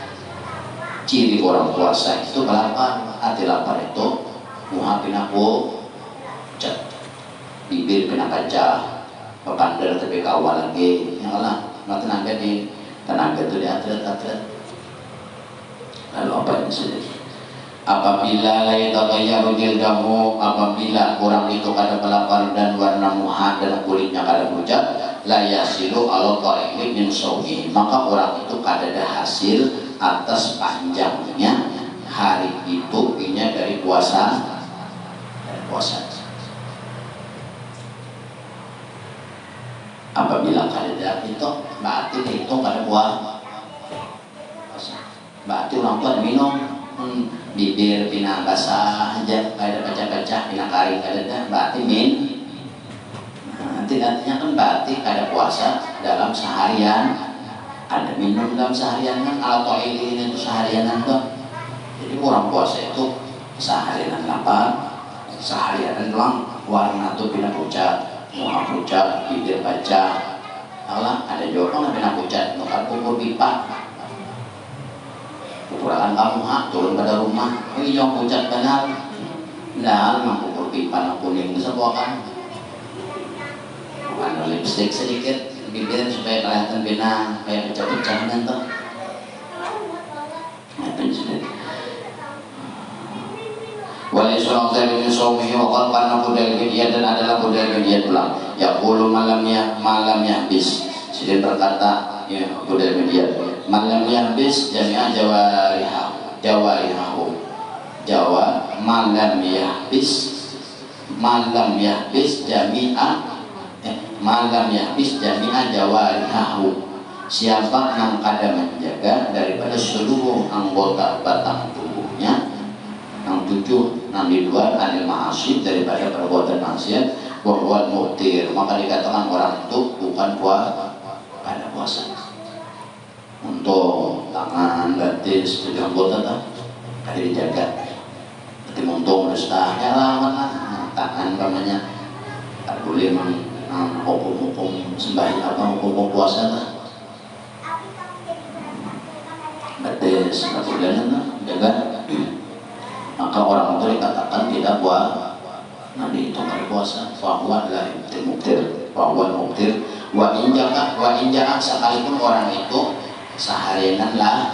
Ciri orang puasa itu lapar, hati lapar itu muha bina pucat, bibir bina kaca, pepandar tapi kawal lagi yang lah nggak tenaga itu di atlet. Lalu apa yang sudah? Apabila layatagayyaru jildahu, apabila orang itu kada pelapar dan warna muha dan kulitnya kada pucat, la yasilu ala ta'ili min sawmi, maka orang itu kada ada hasil atas panjangnya hari itu inya dari puasa. Apabila kada ada itu berarti itu kada puasa. Berarti orang tua minum bibir pina basah aja ada baca-baca pina kari kada berarti artinya kan berarti kada puasa dalam seharian, ada minum dalam seharian kan atau ini itu seharian tuh. Jadi orang puasa itu seharian lapar, seharian doang warna tuh pina pucat, muka pucat, bibir baca, Allah ada juga kan pina pucat, nukan pupur pipa. Pukulan kamu turun pada rumah, ini yang pucat benar. Nah, mampu pipa yang kuning sebuah bukan lipstick sedikit, bibir supaya kelihatan bina, kayak pecah-pecah dan tuh. Wali surah dari suami wakal karena budaya media dan adalah budaya media pulang. Ya puluh malamnya bis. Sidin berkata ya budaya media. Malamnya bis jami'ah jawarihahu Jawa malam yahbis jami'ah jawarihahu. Siapa yang kada menjaga daripada seluruh anggota batang tubuhnya yang 7 yang di luar anil ma'asyid daripada perbuatan maksiat bahwa muktir, maka dikatakan orang itu bukan pada puasa. Untuk tangan, batis, itu anggota tak ada dijaga. Jadi untung mustahnya lah tangan namanya tak boleh hukum-hukum sembahyang apa hukum puasa tak. Batis, tak boleh jaga. Maka orang itu dikatakan tidak puasa. Nanti itu hari puasa. Bahwa lah muktir, wa injak sekalipun orang itu seharian lah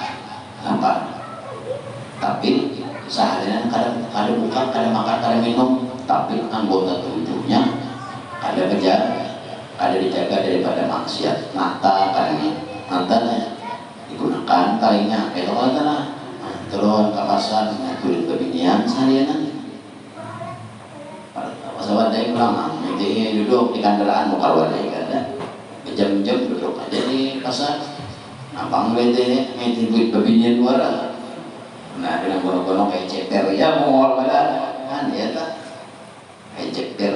lapar, tapi seharian kadang buka, kadang makan, kadang minum, tapi anggota tubuhnya ada kerja, ada dijaga daripada maksiat. Mata digunakan kalinya itu lah turun ke pasar kulit kebinian seharian pesawat dari pulang jadi duduk di kendaraan mau keluar dari kada jam-jam duduk aja di pasar abang bete duit kebinian luar. Nah dengan gono-gono kayak ceper ya mau pada kan ya tak kayak ceper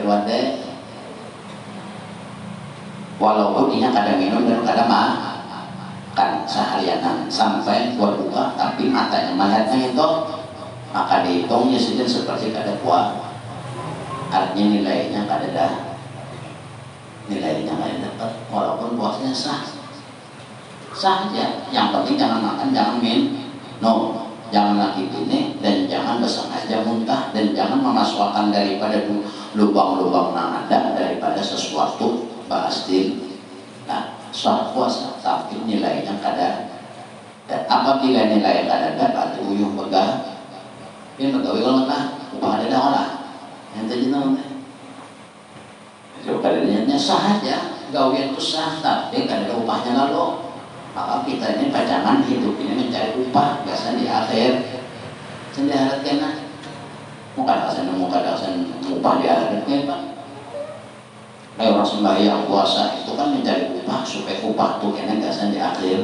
wadai walaupun ini kada minum dan kada makan seharianan sampai buat buka, tapi matanya melihatnya itu maka dihitungnya saja seperti kada puasa. Artinya nilainya kada dapat walaupun puasanya sah aja. Yang penting jangan makan, jangan minum, jangan lagi ini, dan jangan bersengaja muntah, dan jangan memasukkan daripada lubang-lubang yang ada daripada sesuatu pasti. Nah, sah puasa, tapi nilainya kada. Dan apabila nilai kada dapat uyuh begah, ini begawi kalau lah, upah ada dah lah. Yang tadi namanya. Jadi kadang-kadangnya sah aja, gawian itu sah, tapi kada ada upahnya lalu. Maka kita ini pajangan hidup ini mencari upah biasa di akhir. Di akhirat kena muka dasan upah di akhirat kena. Kayak orang sembahyang puasa itu kan mencari upah supaya upah tuh kena biasa di akhir.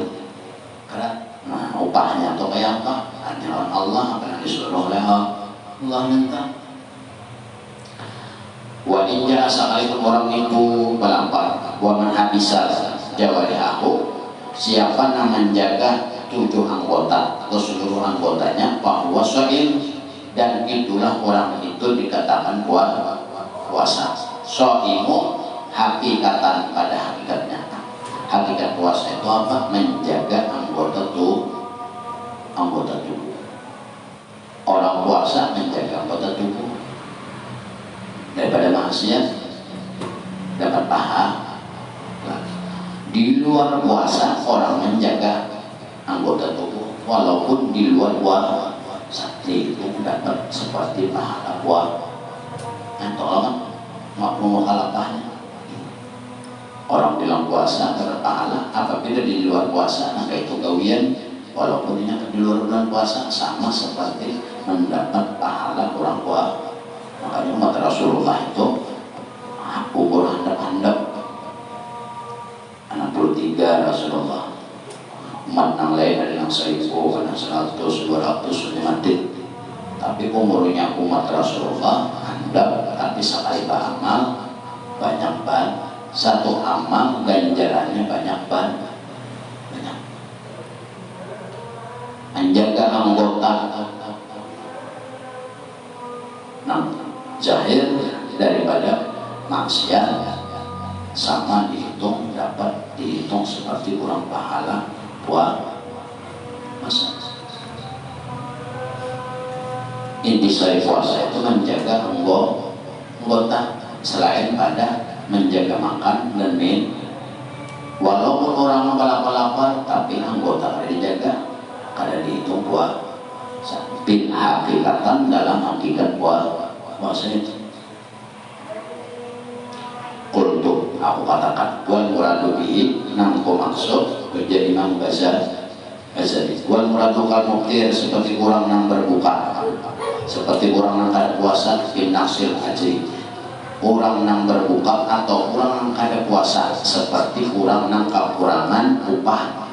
Karena nah upahnya atau kayak apa? Hanya Allah akan disuruh oleh Allah minta. Wa inja sekalipun orang itu melapar, wa man habisa jawarihahu, siapa yang menjaga 7 anggota atau seluruh anggotanya, bahwa shaim, dan itulah orang itu dikatakan puasa. Shaimu hakikatan pada hakikatnya. Hakikat puasa itu apa? Menjaga anggota tubuh. Orang puasa menjaga anggota tubuh daripada maksiat, dapat pahala. Di luar puasa orang menjaga anggota tubuh, walaupun di luar puasa itu dapat seperti pahala puasa. Tolong makmum kalapahnya. Orang bilang puasa dapat pahala, apabila di luar puasa, maka itu gawian. Walaupun ini di luar bulan puasa sama seperti mendapat pahala orang puasa. Makanya umat Rasulullah itu kubur handap-handap 63 Rasulullah. Umat yang lain ada yang 1000, ada 100, 200 mati. Tapi umurnya umat Rasulullah handap, tapi sekali beramal banyak ban. Satu amal ganjarannya banyak ban. Banyak. Menjaga anggota jahil daripada maksiat sama dapat dihitung seperti kurang pahala puasa. Inti dari puasa itu menjaga anggota selain pada menjaga makan dan minum. Walaupun orang lapar-lapar tapi anggota harus dijaga, kada dihitung puasa. Bin hakikatan dalam hakikat puasa itu. Kultu aku katakan wal muradu bihi nangko maksud kerja Imam Ghazali. Wal muradu kal muktir seperti orang yang berbuka, seperti orang yang kada puasa bin naksil haji. Orang yang berbuka atau orang yang kada puasa seperti orang yang kekurangan upah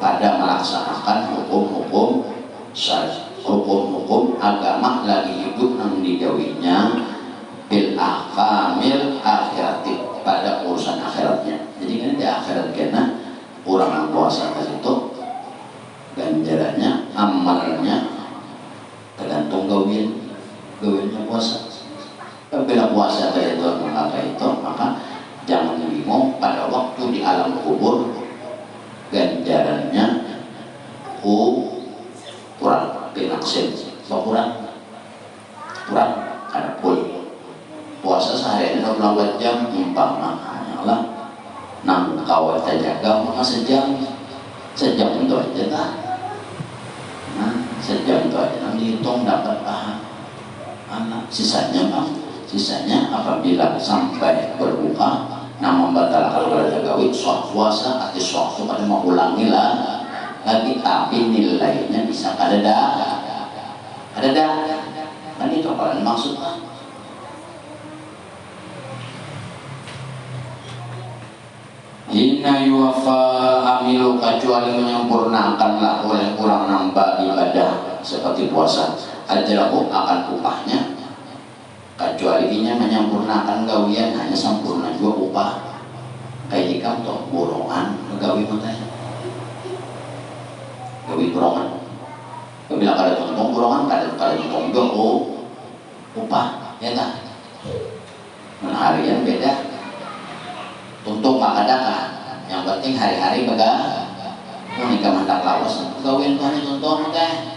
pada melaksanakan hukum-hukum syariat. Hukum-hukum agama lagi hidup yang digawinya bil ahkamil akhirati, pada urusan akhiratnya. Jadi kan di akhirat kena orang yang puasa itu ganjarannya, amalnya tergantung gawiannya puasa. Bila puasa dari Tuhan maka jangan bingung pada waktu di alam kubur ganjarannya kurang pinaksin, kurang ada pun puasa sehari 24 jam umpama lah nang kawat jaga maka sejam itu aja lah. Nah sejam itu aja nang dihitung dapat pahala. Sisanya apabila sampai berbuka nah membatalkan olahraga gawi puasa arti suatu pada mau ulangi lah lagi, tapi nilainya bisa ada kan itu kalau maksudnya. Hina yuwafa amilu, kecuali menyempurnakanlah oleh kurang nambah ibadah seperti puasa, ajrahu akan upahnya, kecuali inya menyempurnakan gawian hanya sempurna juga upah. Kayak jika untuk borongan gawi matanya gawi borongan, bila kada tuntung borongan kada tuntung juga upah ya tak. Harian beda tuntung makadaka, yang penting hari-hari megah nikah mandak lawas gawin tuh tuntung teh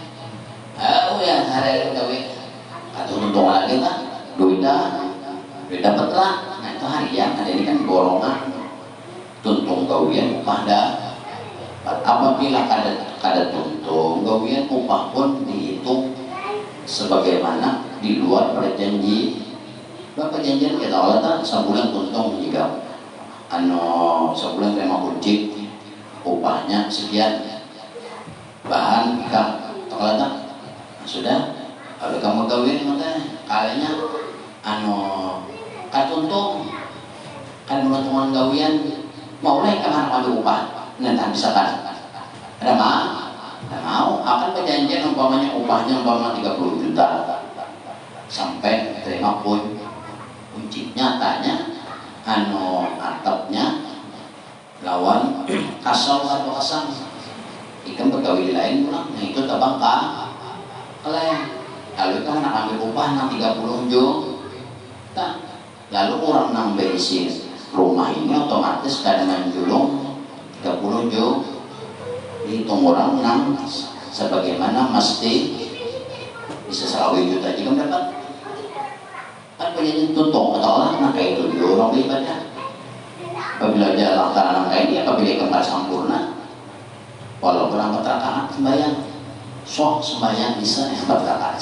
ya hari-hari gawin atau tuntung lagi lah duit dapat lah. Nah itu harian, ada ini kan borongan tuntung gawian upah dah. Apabila kada tuntung gawian upah pun dihitung sebagaimana di luar perjanji. Perjanjian kita Allah sebulan tuntung jika sebulan terima kunci upahnya sekian, bahan ikan tokalata sudah. Kalau kamu kawin maka kalinya katuntung kan menuntungan gawian mau naik kemana ambil upah nanti bisa kan ada mau akan perjanjian umpamanya upahnya umpamanya 30 juta sampai terima pun kunci nyatanya atapnya lawan kasau atau kasang ikan bergawi lain pulang nah itu tabang oleh lalu kan nak ambil upah nang 30 juta lalu orang nang bensin rumah ini otomatis kadang julung 30 juta dihitung orang nang sebagaimana mesti bisa 1 juta juga dapat kan penyanyi tuntung atau orang nah kayak itu dulu orang beribadah apabila dia laksanakan kayak ini apabila kembar sempurna walaupun 4 rakaat sembahyang sok sembahyang bisa 4 rakaat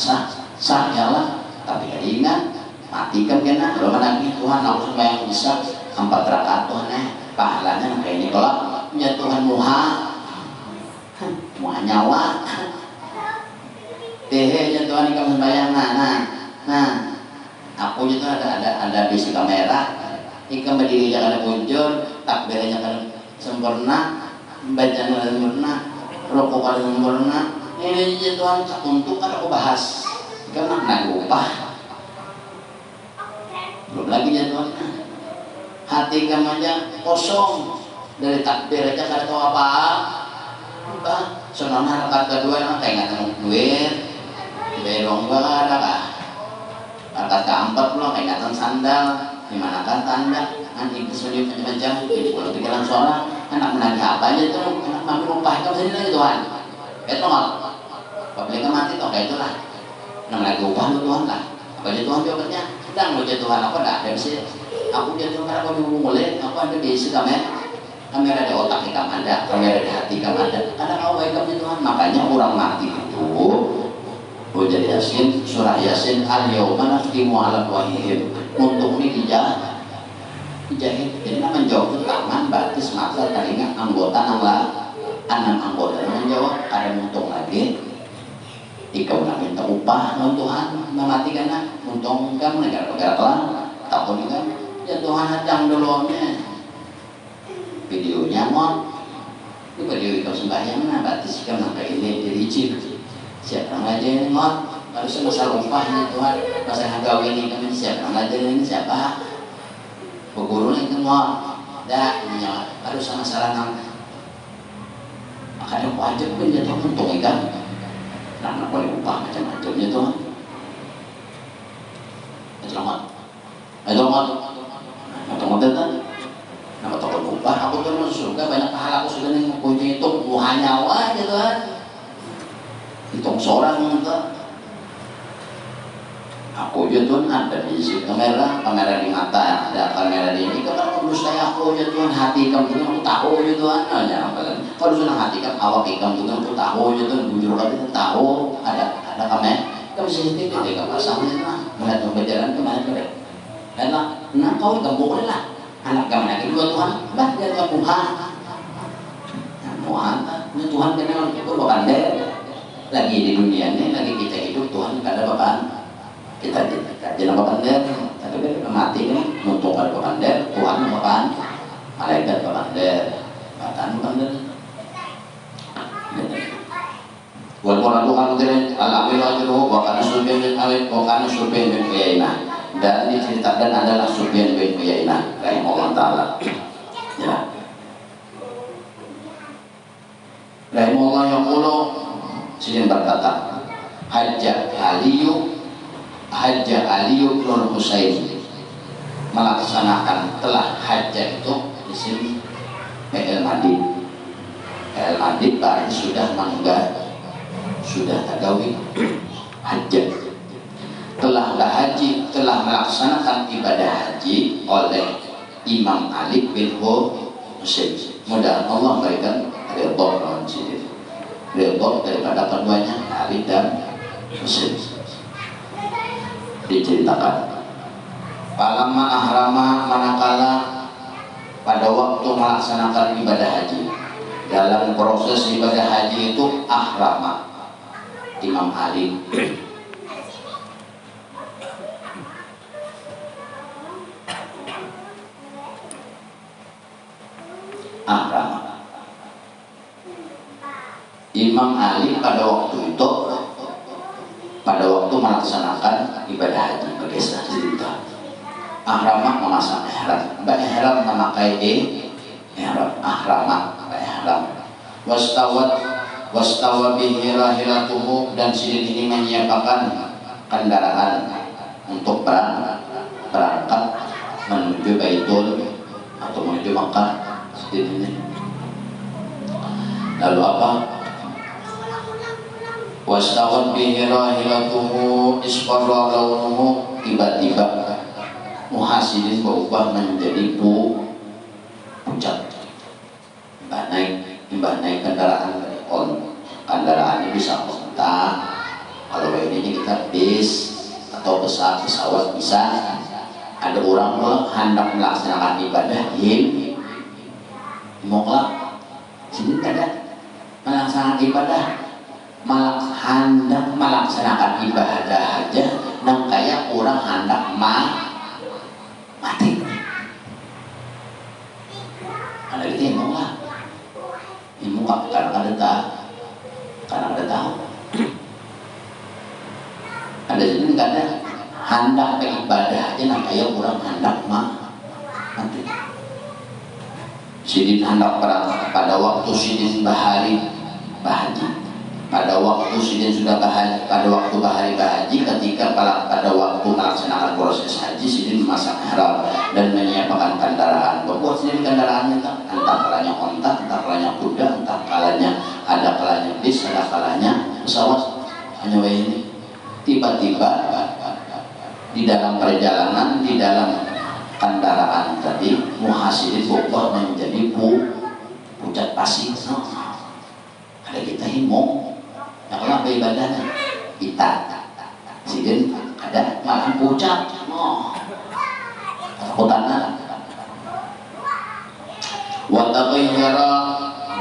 sah jalan tapi ada ingat matikan kena kalau menangis Tuhan aku sembahyang bisa 4 rakaat Tuhan pahalanya kayak ini kalau ya Tuhan muha nyawa ya Tuhan kamu sembahyang nah aku itu ada bisi kamera ikan berdiri jangan ada muncul takbirnya kan sempurna bacanya sempurna rokok kalau sempurna ini Tuhan untuk kan aku bahas karena nak upah belum lagi ya Tuhan hati kamu aja kosong dari takbir aja gak tahu apa sonona rakaat kedua nang kayak nggak duit belong gak ada kah rakaat keempat pula kayak nggak sandal gimana kan tanda nanti disuruh macam-macam kalau pikiran seorang anak menagih apa aja tuh anak mampu upah kamu sendiri lagi Tuhan itu nggak apabila mati toh kayak itulah namanya upah lu Tuhan lah apabila Tuhan jawabnya sedang lu jadi Tuhan aku dah dari sini aku jadi Tuhan aku mulai aku ada di isi kamera di otak kita ada kamera di hati kamu ada kadang kau baik kamu Tuhan makanya orang mati itu jadi Yasin surah Yasin al-yawma nakhtimu ala afwahihim untuk ini dijahit jadi menjawab itu tangan batis mata telinga anggota anak anggota menjawab ada untung lagi ikau nak minta upah non Tuhan mematikan untung kamu negara-negara kelar takut kan ya Tuhan hadang dulunya videonya mon ini video ikau sembahyang nah batis kan sampai ini diricip siapa aja ini mon harusnya masalah upahnya Tuhan masalah gawe ini kami siapa aja ini siapa guru ini semua dah harus masalah nang kadang wajib pun jadi untung ikan karena boleh upah macam-macamnya Tuhan selamat nama takut upah aku tuh masuk surga banyak pahala aku sudah nih punya itu muha nyawa gitu kan hitung seorang gitu aku aja Tuhan ada di sini kamera di mata ada kamera di ini kalau terus saya aku aja Tuhan hati kamu tuh aku tahu aja Tuhan kalau sudah hati kamu awak kamu tuh aku tahu aja Tuhan bujur kamu tahu ada kamera kamu CCTV dia pasangnya lah melihat pembelajaran kemana dan nah kau nggak boleh lah anak kamu lagi dua Tuhan bah dia Tuhan Tuhan Tuhan kenal itu bapak lagi di dunia ini lagi kita hidup Tuhan kada bapak kita jangan bapak tapi kita mati nih untuk ada bapak Tuhan bapak malaikat bapak batan bapak walaupun Tuhan mungkin alami wajibu bahkan Sufyan bin Khalid bahkan Sufyan bin Uyainah dan diceritakan adalah Sufyan bin Uyainah rahimahullah taala ya rahimahullah yaqulu sidin berkata hajja Aliyu bin Husain melaksanakan telah hajjah itu di sini El Madid berarti sudah menggah sudah tagawi hajjah telah haji telah melaksanakan ibadah haji oleh Imam Ali bin Husain mudah Allah berikan ridho daripada keduanya Ali dan Husain diceritakan Palama ahrama manakala pada waktu melaksanakan ibadah haji dalam proses ibadah haji itu ahrama Imam Ali. Ahrama Imam Ali pada waktu itu, pada waktu melaksanakan ibadah haji bagi cerita ahrama memasang ihram, ihram memakai ihram, ahrama ihram, wastawa bihi rahilatuhu, dan sidin ini menyiapkan kendaraan untuk berangkat menuju Baitul atau menuju Makkah. Sidin ini lalu apa? Wastawat bihi rahilatuhu isfarra launuhu, tiba-tiba Muhasidin berubah menjadi pucat. Mbah naik kendaraan kendaraan ini bisa mentah. Kalau ini kita bis atau pesawat bisa. Ada orang hendak melaksanakan ibadah moklah sini ada melaksanakan ibadah, hendak melaksanakan ibadah aja nang kayak orang hendak mati. Ada itu imam lah, imam karena ada tahu. Ada sini nggak ada hendak beribadah aja nang kayak orang hendak mati. Sidin hendak pada waktu sidin bahaji, pada waktu sidin sudah bahaji, pada waktu bahaji ketika pada waktu melaksanakan proses haji, sidin memasang ihram dan menyiapkan kendaraan. Membuat sidin kendaraannya entah kalanya onta, entah kalanya kuda, entah kalanya ada kalanya bis, ada kalanya pesawat. Hanya ini tiba-tiba di dalam perjalanan, di dalam kendaraan tadi Muhasidin berubah menjadi pucat pasir. Ada kita himong yang Allah beribadahnya kita sidin ada malah pucat ketakutan. Watabayyara,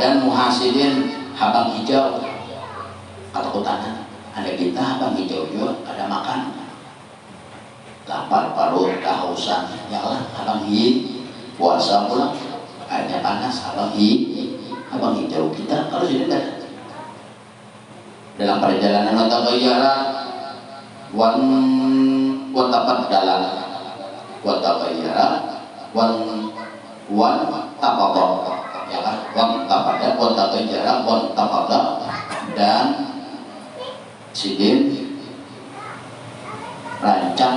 dan Muhasidin habang hijau ketakutan. Ada kita habang hijau juga ada makan, lapar parut kehausan, ya Allah abang puasa pula airnya panas, abang hijau kita kalau sudah ada dalam perjalanan watabayyara watabaddala watabayyara tapada, ya kan, watabayyara tapada, dan sidin rancang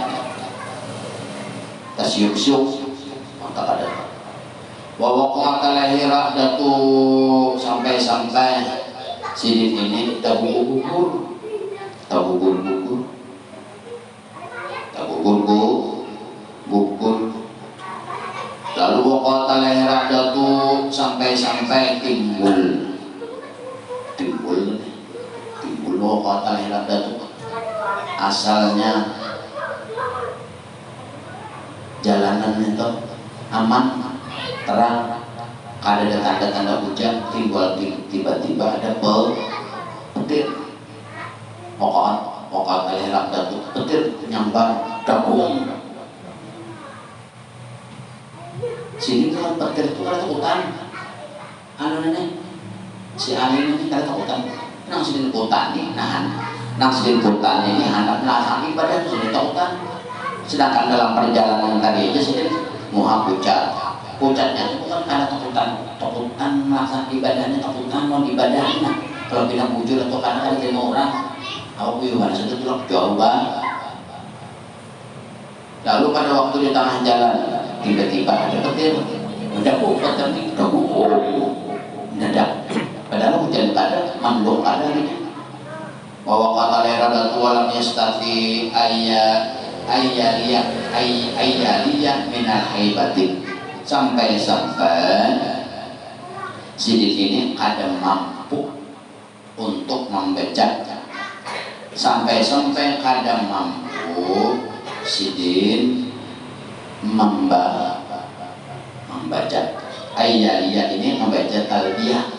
tasyuk-syuk maka ada wawaqat lahirah datu, sampai sidin ini tabugur lalu waqat lahirah datu, sampai timbul waqat lahirah datu. Asalnya jalanan itu aman, terang, ada tanda-tanda hujan, tiba-tiba ada petir, pokok lerak datu, petir nyambar dabung. Sini kan petir itu kan hutan, si Ali ini kan hutan, nang sini hutan nih, nang sini hutan ini hendak melaksanakan ibadah itu sini hutan. Sedangkan dalam perjalanan tadi aja sih muha pucatnya itu bukan karena takutan melaksanakan ibadahnya, takutan mau ibadahnya. Kalau bilang bujur atau karena kan terima orang, aku yuhan sudah tulak jauh banget. Lalu pada waktu di tengah jalan tiba-tiba ada petir, udah mendadak. Padahal hujan ada, mandung ada gitu. Bahwa kata lera dan walam yastati ayyaliyah minal haibati, sampai sidin ini kadang mampu untuk membaca, sampai kadang mampu sidin membaca ayyaliyah ini membaca talbiyah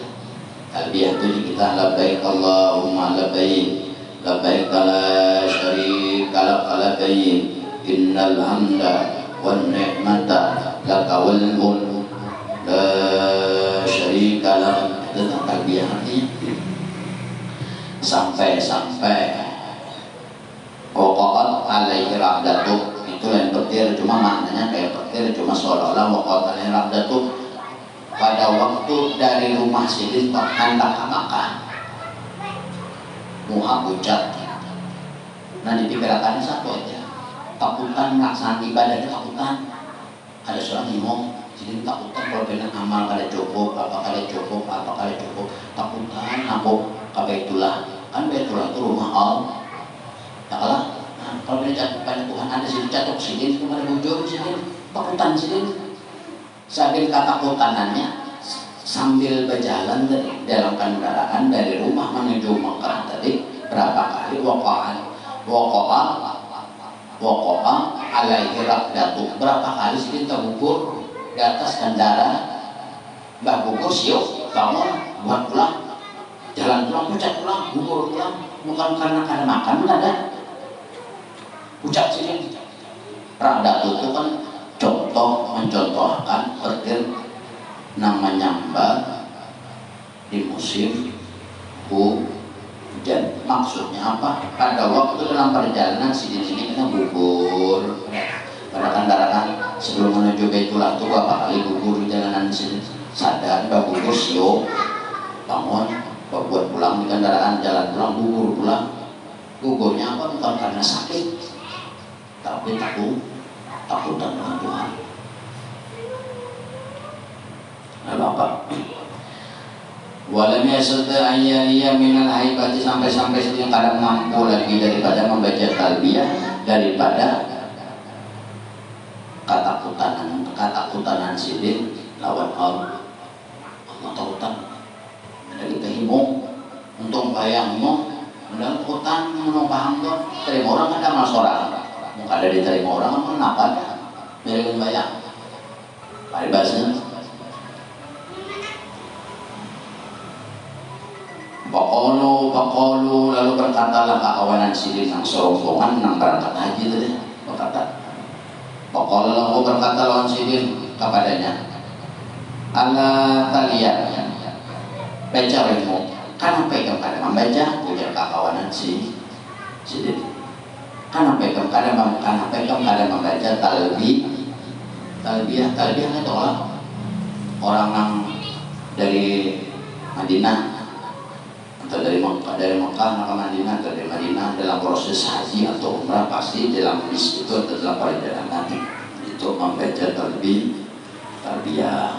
Talbiyah itu kita labbaik Allahumma labbaik, labbaik la syarika lak labbaik, innal hamda wan ni'mata laka wal mulk la syarika lak. Itu talbiyah artinya. Sampai waqa'at alaihi ra'datu, itu yang petir, cuma maknanya kayak petir, cuma seolah-olah waqa'at alaihi ra'datu, pada waktu dari rumah Sidin hendak ke Makkah, muha pucat. Nah dipikirkan satu aja, takutan melaksanakan ibadah, takutan. Ada seorang ngomong, Sidin takutan kalau benar amal kada cukup, apa kada cukup, apa kada cukup, takutan aku ke Baitullah. Kan Baitullah itu rumah Allah. Ya Allah, nah, kalau benar pada Tuhan ada Sidin catok Sidin, kemana bujur Sidin, takutan Sidin. Sambil ketakutanannya sambil berjalan dalam kendaraan dari rumah menuju Mekah tadi berapa kali waqa'ah alaihi raqdatu, berapa kali Sidin tergugur di atas kendaraan. Mbah gugur siuk bangun buat pulang, jalan pulang, pucat pulang, gugur pulang, bukan karena kada makan, ada pucat Sidin. Raqdatu itu kan contoh, mencontohkan petir namanya mbak di musim hujan. Maksudnya apa? Pada waktu dalam perjalanan Sidin ini kita gugur pada kendaraan sebelum menuju Baitullah itu berapa kali gugur di jalanan Sidin. Sadar bahwa gugur siok bangun buat pulang di kendaraan, jalan pulang gugur pulang. Gugurnya apa? Bukan karena sakit, tapi takutan dengan Tuhan. Lalu apa? Walam yasudda ayyaliya minal haibati, sampai Sidin kadang mampu lagi daripada membaca talbiyah, daripada ketakutan Sidin lawan Allah. Allah takutan dari kehimu untuk bayangmu dan takutan mau paham tuh terima orang ada masalah. Ada diterima orang kenapa dari bayang paribasnya Pakolu lalu berkatalah kawanan Sidin yang serombongan yang berangkat haji tadi berkata, Pakolu lalu berkata lawan Sidin kepadanya, ala talian baca ilmu, kan apa yang pada membaca punya kawanan Sidin. Karena kadang membaca talbiyah itu orang yang dari Madinah atau dari Mekah ke Madinah, atau dari Madinah dalam proses haji atau umrah, pasti dalam bis itu adalah perjalanan itu membaca talbiyah.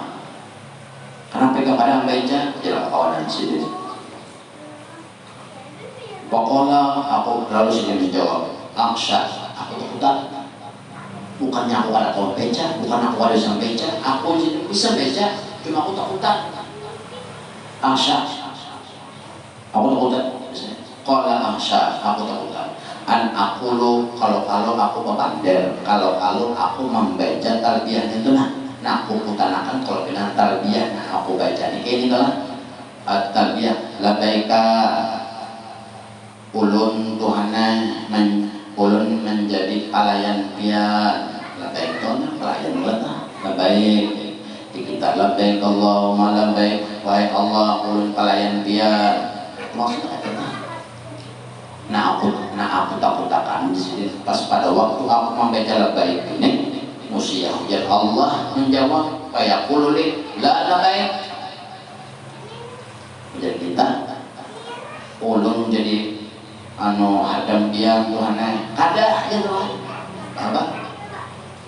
Karena kadang membaca jalan kawanan Sidin. Pokoknya aku lalu Sidin menjawab, Aksha, aku takutan. Bukannya aku ada tahu beca, bukan aku ada bisa beca, aku bisa beca, cuma aku takutan. Aksha, aku takutan. Kalau Aksha, aku takutan. Aku kalau aku memandel, kalau aku membaca talbiyah itu nah aku putanakan kalau benar talbiyah, nah aku baca ini kan talbiyah labbaika ulun Tuhana ulun menjadi pelayan dia, labbaik itu pelayan Allah, labbaik di kita labbaik Allahumma labbaik, wahai Allah ulun pelayan dia. Maksudnya apa? Nah aku takutakan di sini pas pada waktu aku membaca labbaik ini musia hujan Allah menjawab kayak kululi la labbaik. Jadi kita ulun jadi hadam dia Tuhan kada aja Tuhan apa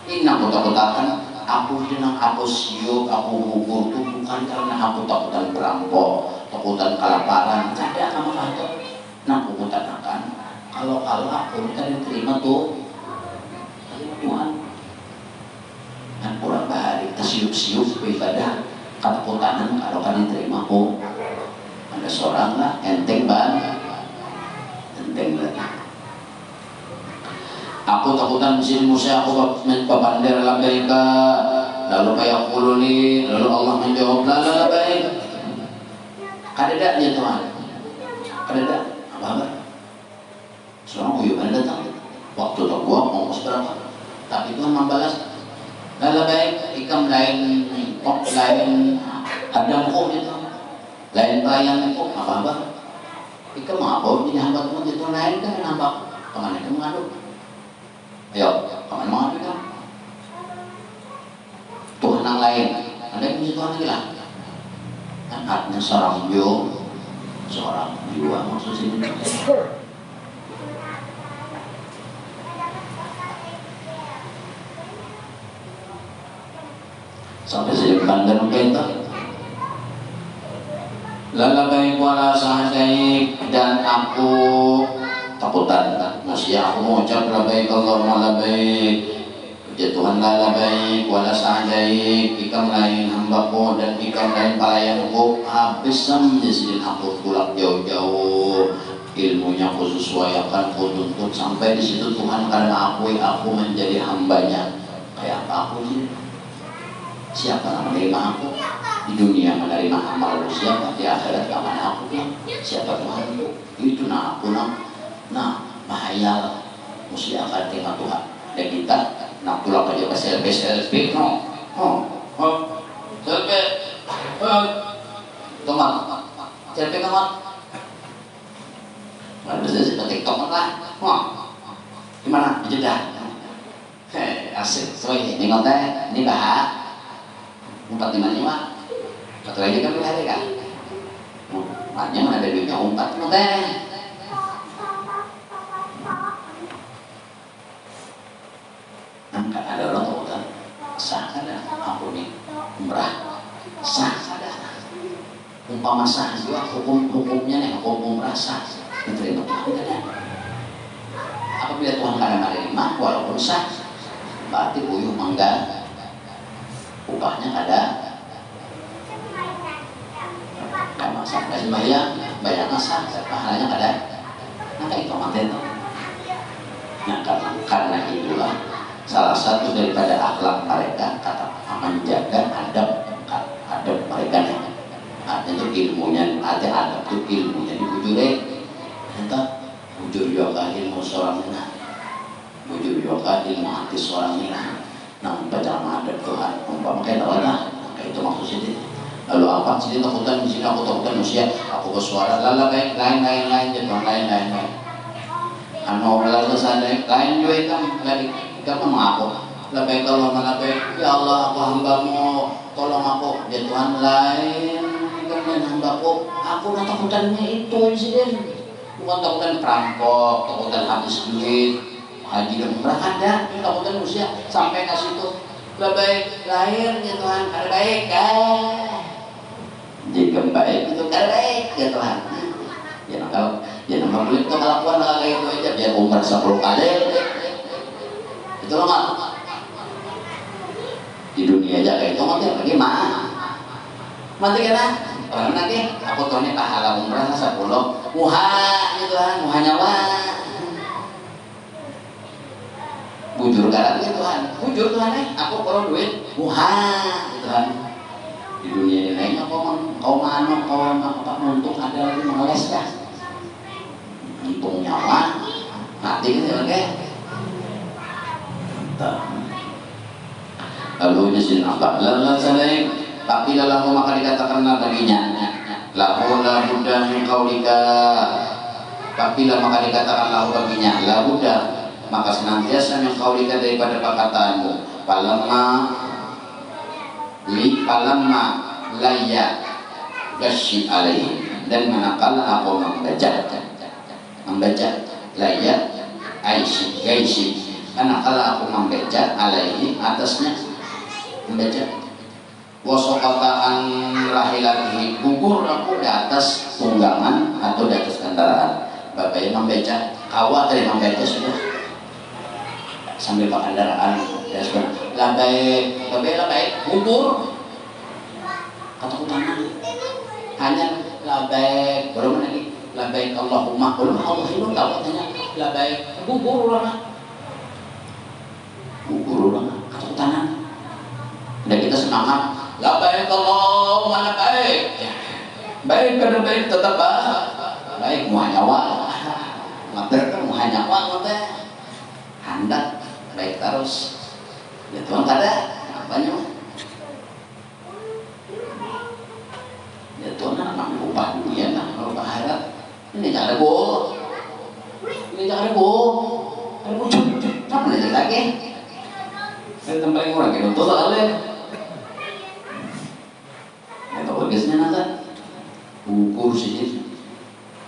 ini aku takutakan aku jenang aku siuk aku gugur tuh bukan karena aku takutan perampok takutan kelaparan kada sama itu. Nah aku takutakan kalau aku kada terima tuh Tuhan dan kurang bahari tersiup-siup ibadah ketakutan kalau kan diterima aku ada seorang lah enteng banget. Aku takutan mesin Musa aku papander labbaika lalu kayak kuluni lalu Allah menjawab la labbaik Kadeda dia Tuhan, kadeda apa? Seorang uyuh kan datang, waktu tak gua ongkos berapa? Tapi Tuhan membalas, lala baik ikam lain kok lain hadam kok gitu, lain pelayan kok apa? Ikam apa? Jadi hamba Tuhan itu lain kan hamba kemana kamu ngadu? Ayo, kemana mau ngadu kan? Tuhan yang lain, ada yang punya Tuhan lagi lah. Kan artinya seorang jiwa maksud sini. Sampai sedepan dan kita lalabai wala sahadaik, dan aku takutan masih aku mengucap labaik Allahumma labaik, ya Tuhan lalabai wala sahadaik, ikam lain hambaku dan ikam lain pelayanku. Habis sampai aku pulang jauh-jauh, ilmunya aku sesuaikan, aku tuntut sampai di situ Tuhan karena aku menjadi hambanya. Kayak apa aku sih? Siapa yang menerima aku di dunia, menerima amalku? Siapa di akhirat aman aku? Siapa Tuhan? Itu aku bahaya mesti akan terima Tuhan. Dan kita nak pulang kerja ke selfie tomat selfie tomat bisa seperti tomat lah. Gimana? Jeddah. Asik. So ini ngotek, ini bahas 45 satu lagi kan hari kan maknya mana ada duitnya 4 teh angkat ada orang tahu kan sah ada aku nih umrah sah ada umpama sah juga hukumnya nih hukum umrah sah diterima Tuhan ada apabila Tuhan kadang menerima walaupun sah berarti uyuh mangga upahnya ada karena sampai bayar sah pahalanya ada maka itu mati itu. Nah karena itulah salah satu daripada akhlak mereka kata menjaga adab mereka nih. Artinya ilmunya ada adab itu ilmunya dibujure entah bujur yoga ilmu seorang ini bujur yoga ilmu hati seorang ini. Namun baca adab Tuhan umpama kayak lah kayak itu maksud sini. Lalu apa sini takutan di sini aku takutan manusia aku bersuara lala baik lain jangan lain anu lalu sana lain juga ikam lagi kamu mengaku lebih kalau lebih ya Allah aku hambamu tolong aku ya Tuhan lain kan hambaku aku takutannya itu insiden bukan takutan perampok takutan habis duit haji dan umrah ada takutan manusia sampai ke situ lebih lahir ya Tuhan ada baik jika baik itu kan baik ya Tuhan ya nama beli itu kelakuan kayak itu aja biar umur 10 kali itu loh nggak di dunia aja kayak itu mati bagaimana mati kena orang nanti aku tahu nih pahala umrah 10 muha ya Tuhan muha nyawa bujur garam ya Tuhan bujur Tuhan aku perlu duit muha ya Tuhan di dunia ini lainnya kau untung ada lagi mengeles kan untung nyawa mati kan ya lalu nyesin apa lalu saya tapi dalam maka dikatakanlah baginya lahu la budda min qaulika tapi maka dikatakanlah baginya la budda maka senantiasa min qaulika daripada perkataanmu palamma layya gashi alaihi dan manakala aku membaca layya aishi gaisi manakala aku membaca alaihi atasnya membaca wasokataan rahilatihi gugur aku di atas tunggangan atau di atas kendaraan bapak yang membaca kawat dari membaca sudah sambil pakai kendaraan ya sudah labai gugur kata utama hanya labai baru lagi labai Allahumma Allah itu tahu katanya labai gugur kata utama dan kita semangat labai Allahumma labai baik kada baik tetap baik muha nyawa mater kan muha nyawa teh handak baik terus ya Tuhan kada apanya ya Tuhan anak upah dunia nah kalau akhirat ini jangan bu ada bu apa lagi saya tempat yang orang itu soalnya itu bagisnya nanti ukur sedikit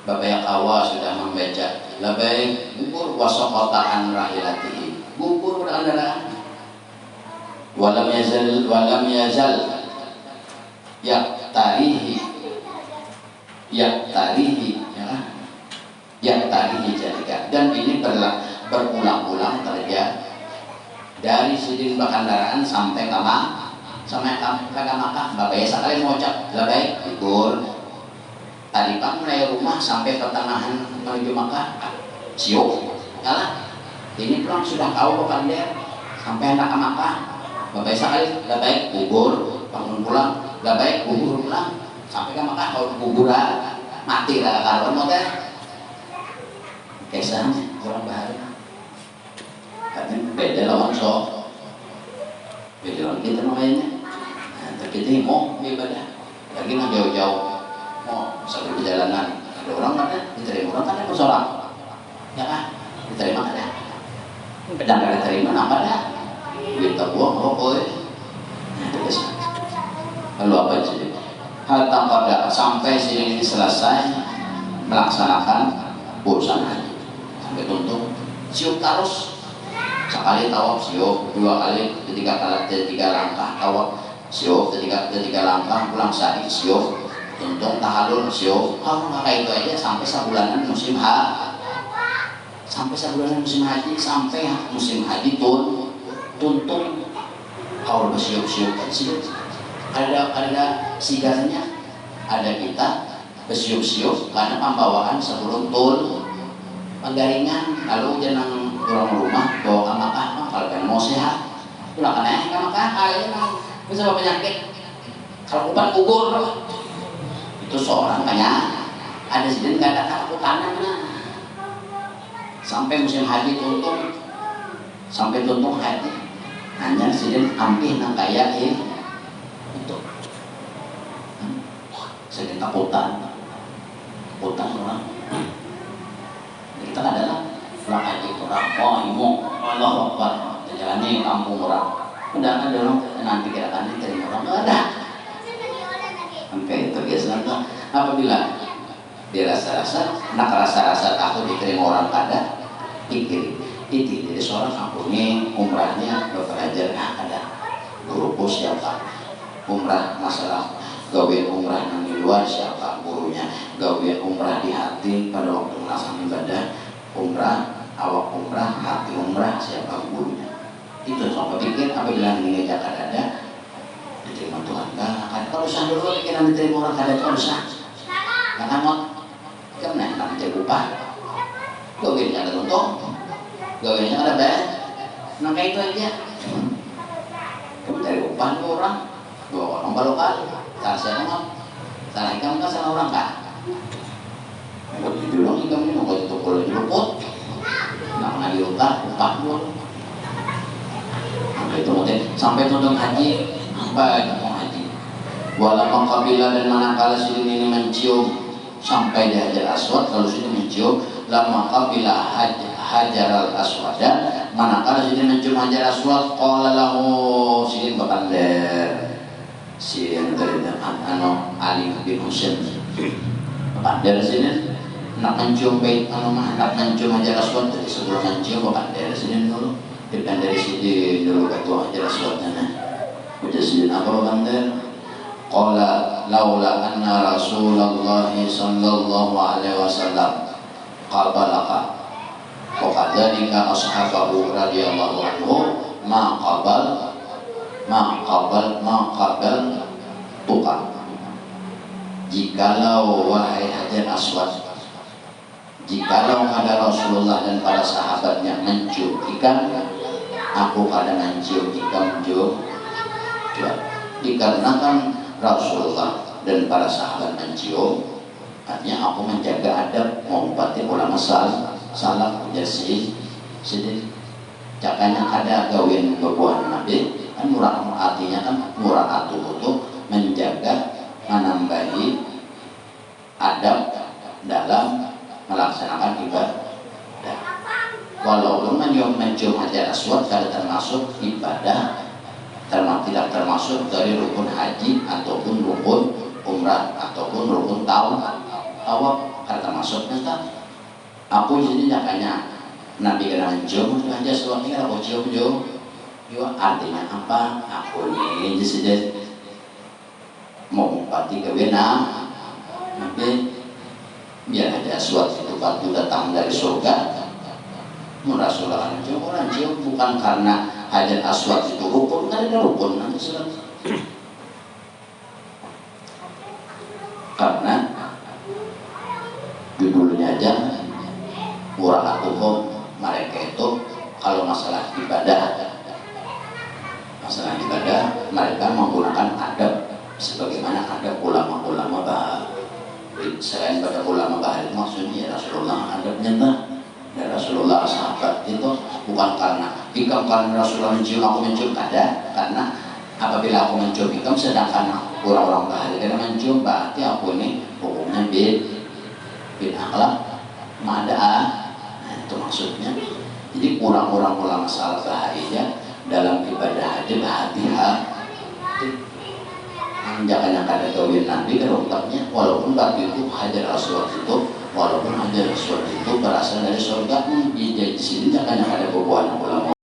Bapak yang awal sudah membaca labai ukur wasokotaan rahilati ukur berandara walam yazal yak tarihi ya jadikan dan ini berulang-ulang terjadi dari Sidin Bakandaraan sampai ke Makkah. Bapak ya sekali mau ucap labai ukur tadi Pak mulai rumah sampai pertengahan menuju Makkah siok kalah ini pulang sudah kau ke Kander sampai hendak ke Makkah Bapak sekali labai kubur bangun pulang labai kubur pulang sampai ke Makkah kalau kuburan mati lah karuan mau teh kesannya kurang bahagia katanya beda lawan sok beda lawan kita namanya tapi kita mau ibadah lagi nggak jauh-jauh mau sampai perjalanan ada orang kan diterima orang kan ada seorang ya kan diterima kan ya pedang kan diterima apa dah kita buang rokok itu biasa lalu apa sih hatta pada sampai sini selesai melaksanakan urusan haji sampai tuntung siup terus sekali tawaf siup dua kali ketiga langkah tawaf siup ketiga langkah pulang sa'i siup tuntung tahalul siup kalau nggak itu aja sampai sebulanan musim haji sampai musim haji tuntung kalau bersiup-siup ada sigarnya ada kita bersiup-siup karena pembawaan sebelum penggaringan lalu jenang orang rumah bawa ke Makkah kalau kan mau sehat pulang ke Makkah kalian bisa bawa penyakit kalau kuban gugur itu seorang banyak ada sedang nggak ada ketakutan sampai musim haji tuntung haji hanya sedang ampih nang kaya untuk sedang takutan orang kita adalah pulang haji orang ibu Allah Akbar jalani kampung orang udah ada orang nanti kira-kira terima orang nggak ada sampai itu biasanya apabila dia rasa-rasa takut diterima orang kada pikir itu dari seorang kampungnya umrahnya belajar ada guruku siapa umrah masalah gawe umrah di luar siapa gurunya gawe umrah di hati pada waktu melaksanakan ibadah umrah awak umrah hati umrah siapa gurunya itu sampai pikir apabila ini Jakarta ada diterima Tuhan kan kalau usah dulu pikiran diterima orang kada itu usah karena mau karena nak mencari upah gawenya ada untung gawenya ada bayar maka itu aja kamu cari upah orang dua orang balokal salah saya ngomong salah ikam kan salah orang kan mau dibilang ikam ini mau tutup bola jeruput nggak pernah diutah upah dulu maka itu sampai tuntung haji banyak mau haji walaupun kabilah dan manakala sini ini mencium sampai di Hajar Aswad kalau sini mencium lama kabilah Hajar Aswad dan manakala sini mencium Hajar Aswad qala lahu sini Bapander si yang dari Ali bin Husain Bapander sini nak mencium bait nak mencium Hajar Aswad dari sebelum mencium Bapander sini dulu depan dari sini dulu ketua Hajar Aswad udah sini apa Bapander qala laula anna Rasulullah sallallahu alaihi wasallam qabalaka wa kadzalika ashabahu radhiyallahu anhu ma qabal tukar jikalau wahai Hajar Aswad jikalau ada Rasulullah dan para sahabatnya mencium ikan aku kada mencium ikan dikarenakan Rasulullah dan para sahabat mencium, artinya aku menjaga adab mau upati ulama salaf jasi sedih jakanya ada gawin berbuah nabi kan murah, artinya kan murah itu menjaga menambahi adab dalam melaksanakan ibadah. Walaupun mencium hajar aswad tidak termasuk ibadah, tidak termasuk dari rukun haji ataupun rukun umrah ataupun rukun tawaf tidak termasuk. Aku jadi jakanya Nabi kena mencium hajar aswad ini kan aku cium artinya apa? Aku ini jadi mau upati kewena Nabi biar hajar aswad itu batu datang dari surga. Rasulullah mencium, orang cium bukan karena hajar aswad itu rukun, kan ada rukun nanti sudah. Karena judulnya aja mura'atuhum, mereka itu kalau masalah ibadah mereka menggunakan adab sebagaimana adab ulama-ulama selain pada ulama bahari maksudnya ya Rasulullah adabnya dan Rasulullah sahabat itu bukan karena Rasulullah mencium aku mencium ada, karena apabila aku mencium ikam sedangkan orang-orang bahari karena mencium berarti aku ini hukumnya bin akhlak madaah. Nah, itu maksudnya. Jadi orang-orang ulama salaf baharinya dalam ibadah haji berhati-hati jangan ada gawin Nabi kan umpamanya walaupun waktu itu hajar aswad itu walaupun hajar aswad itu berasal dari surga di sini jangan ada bebuan ulama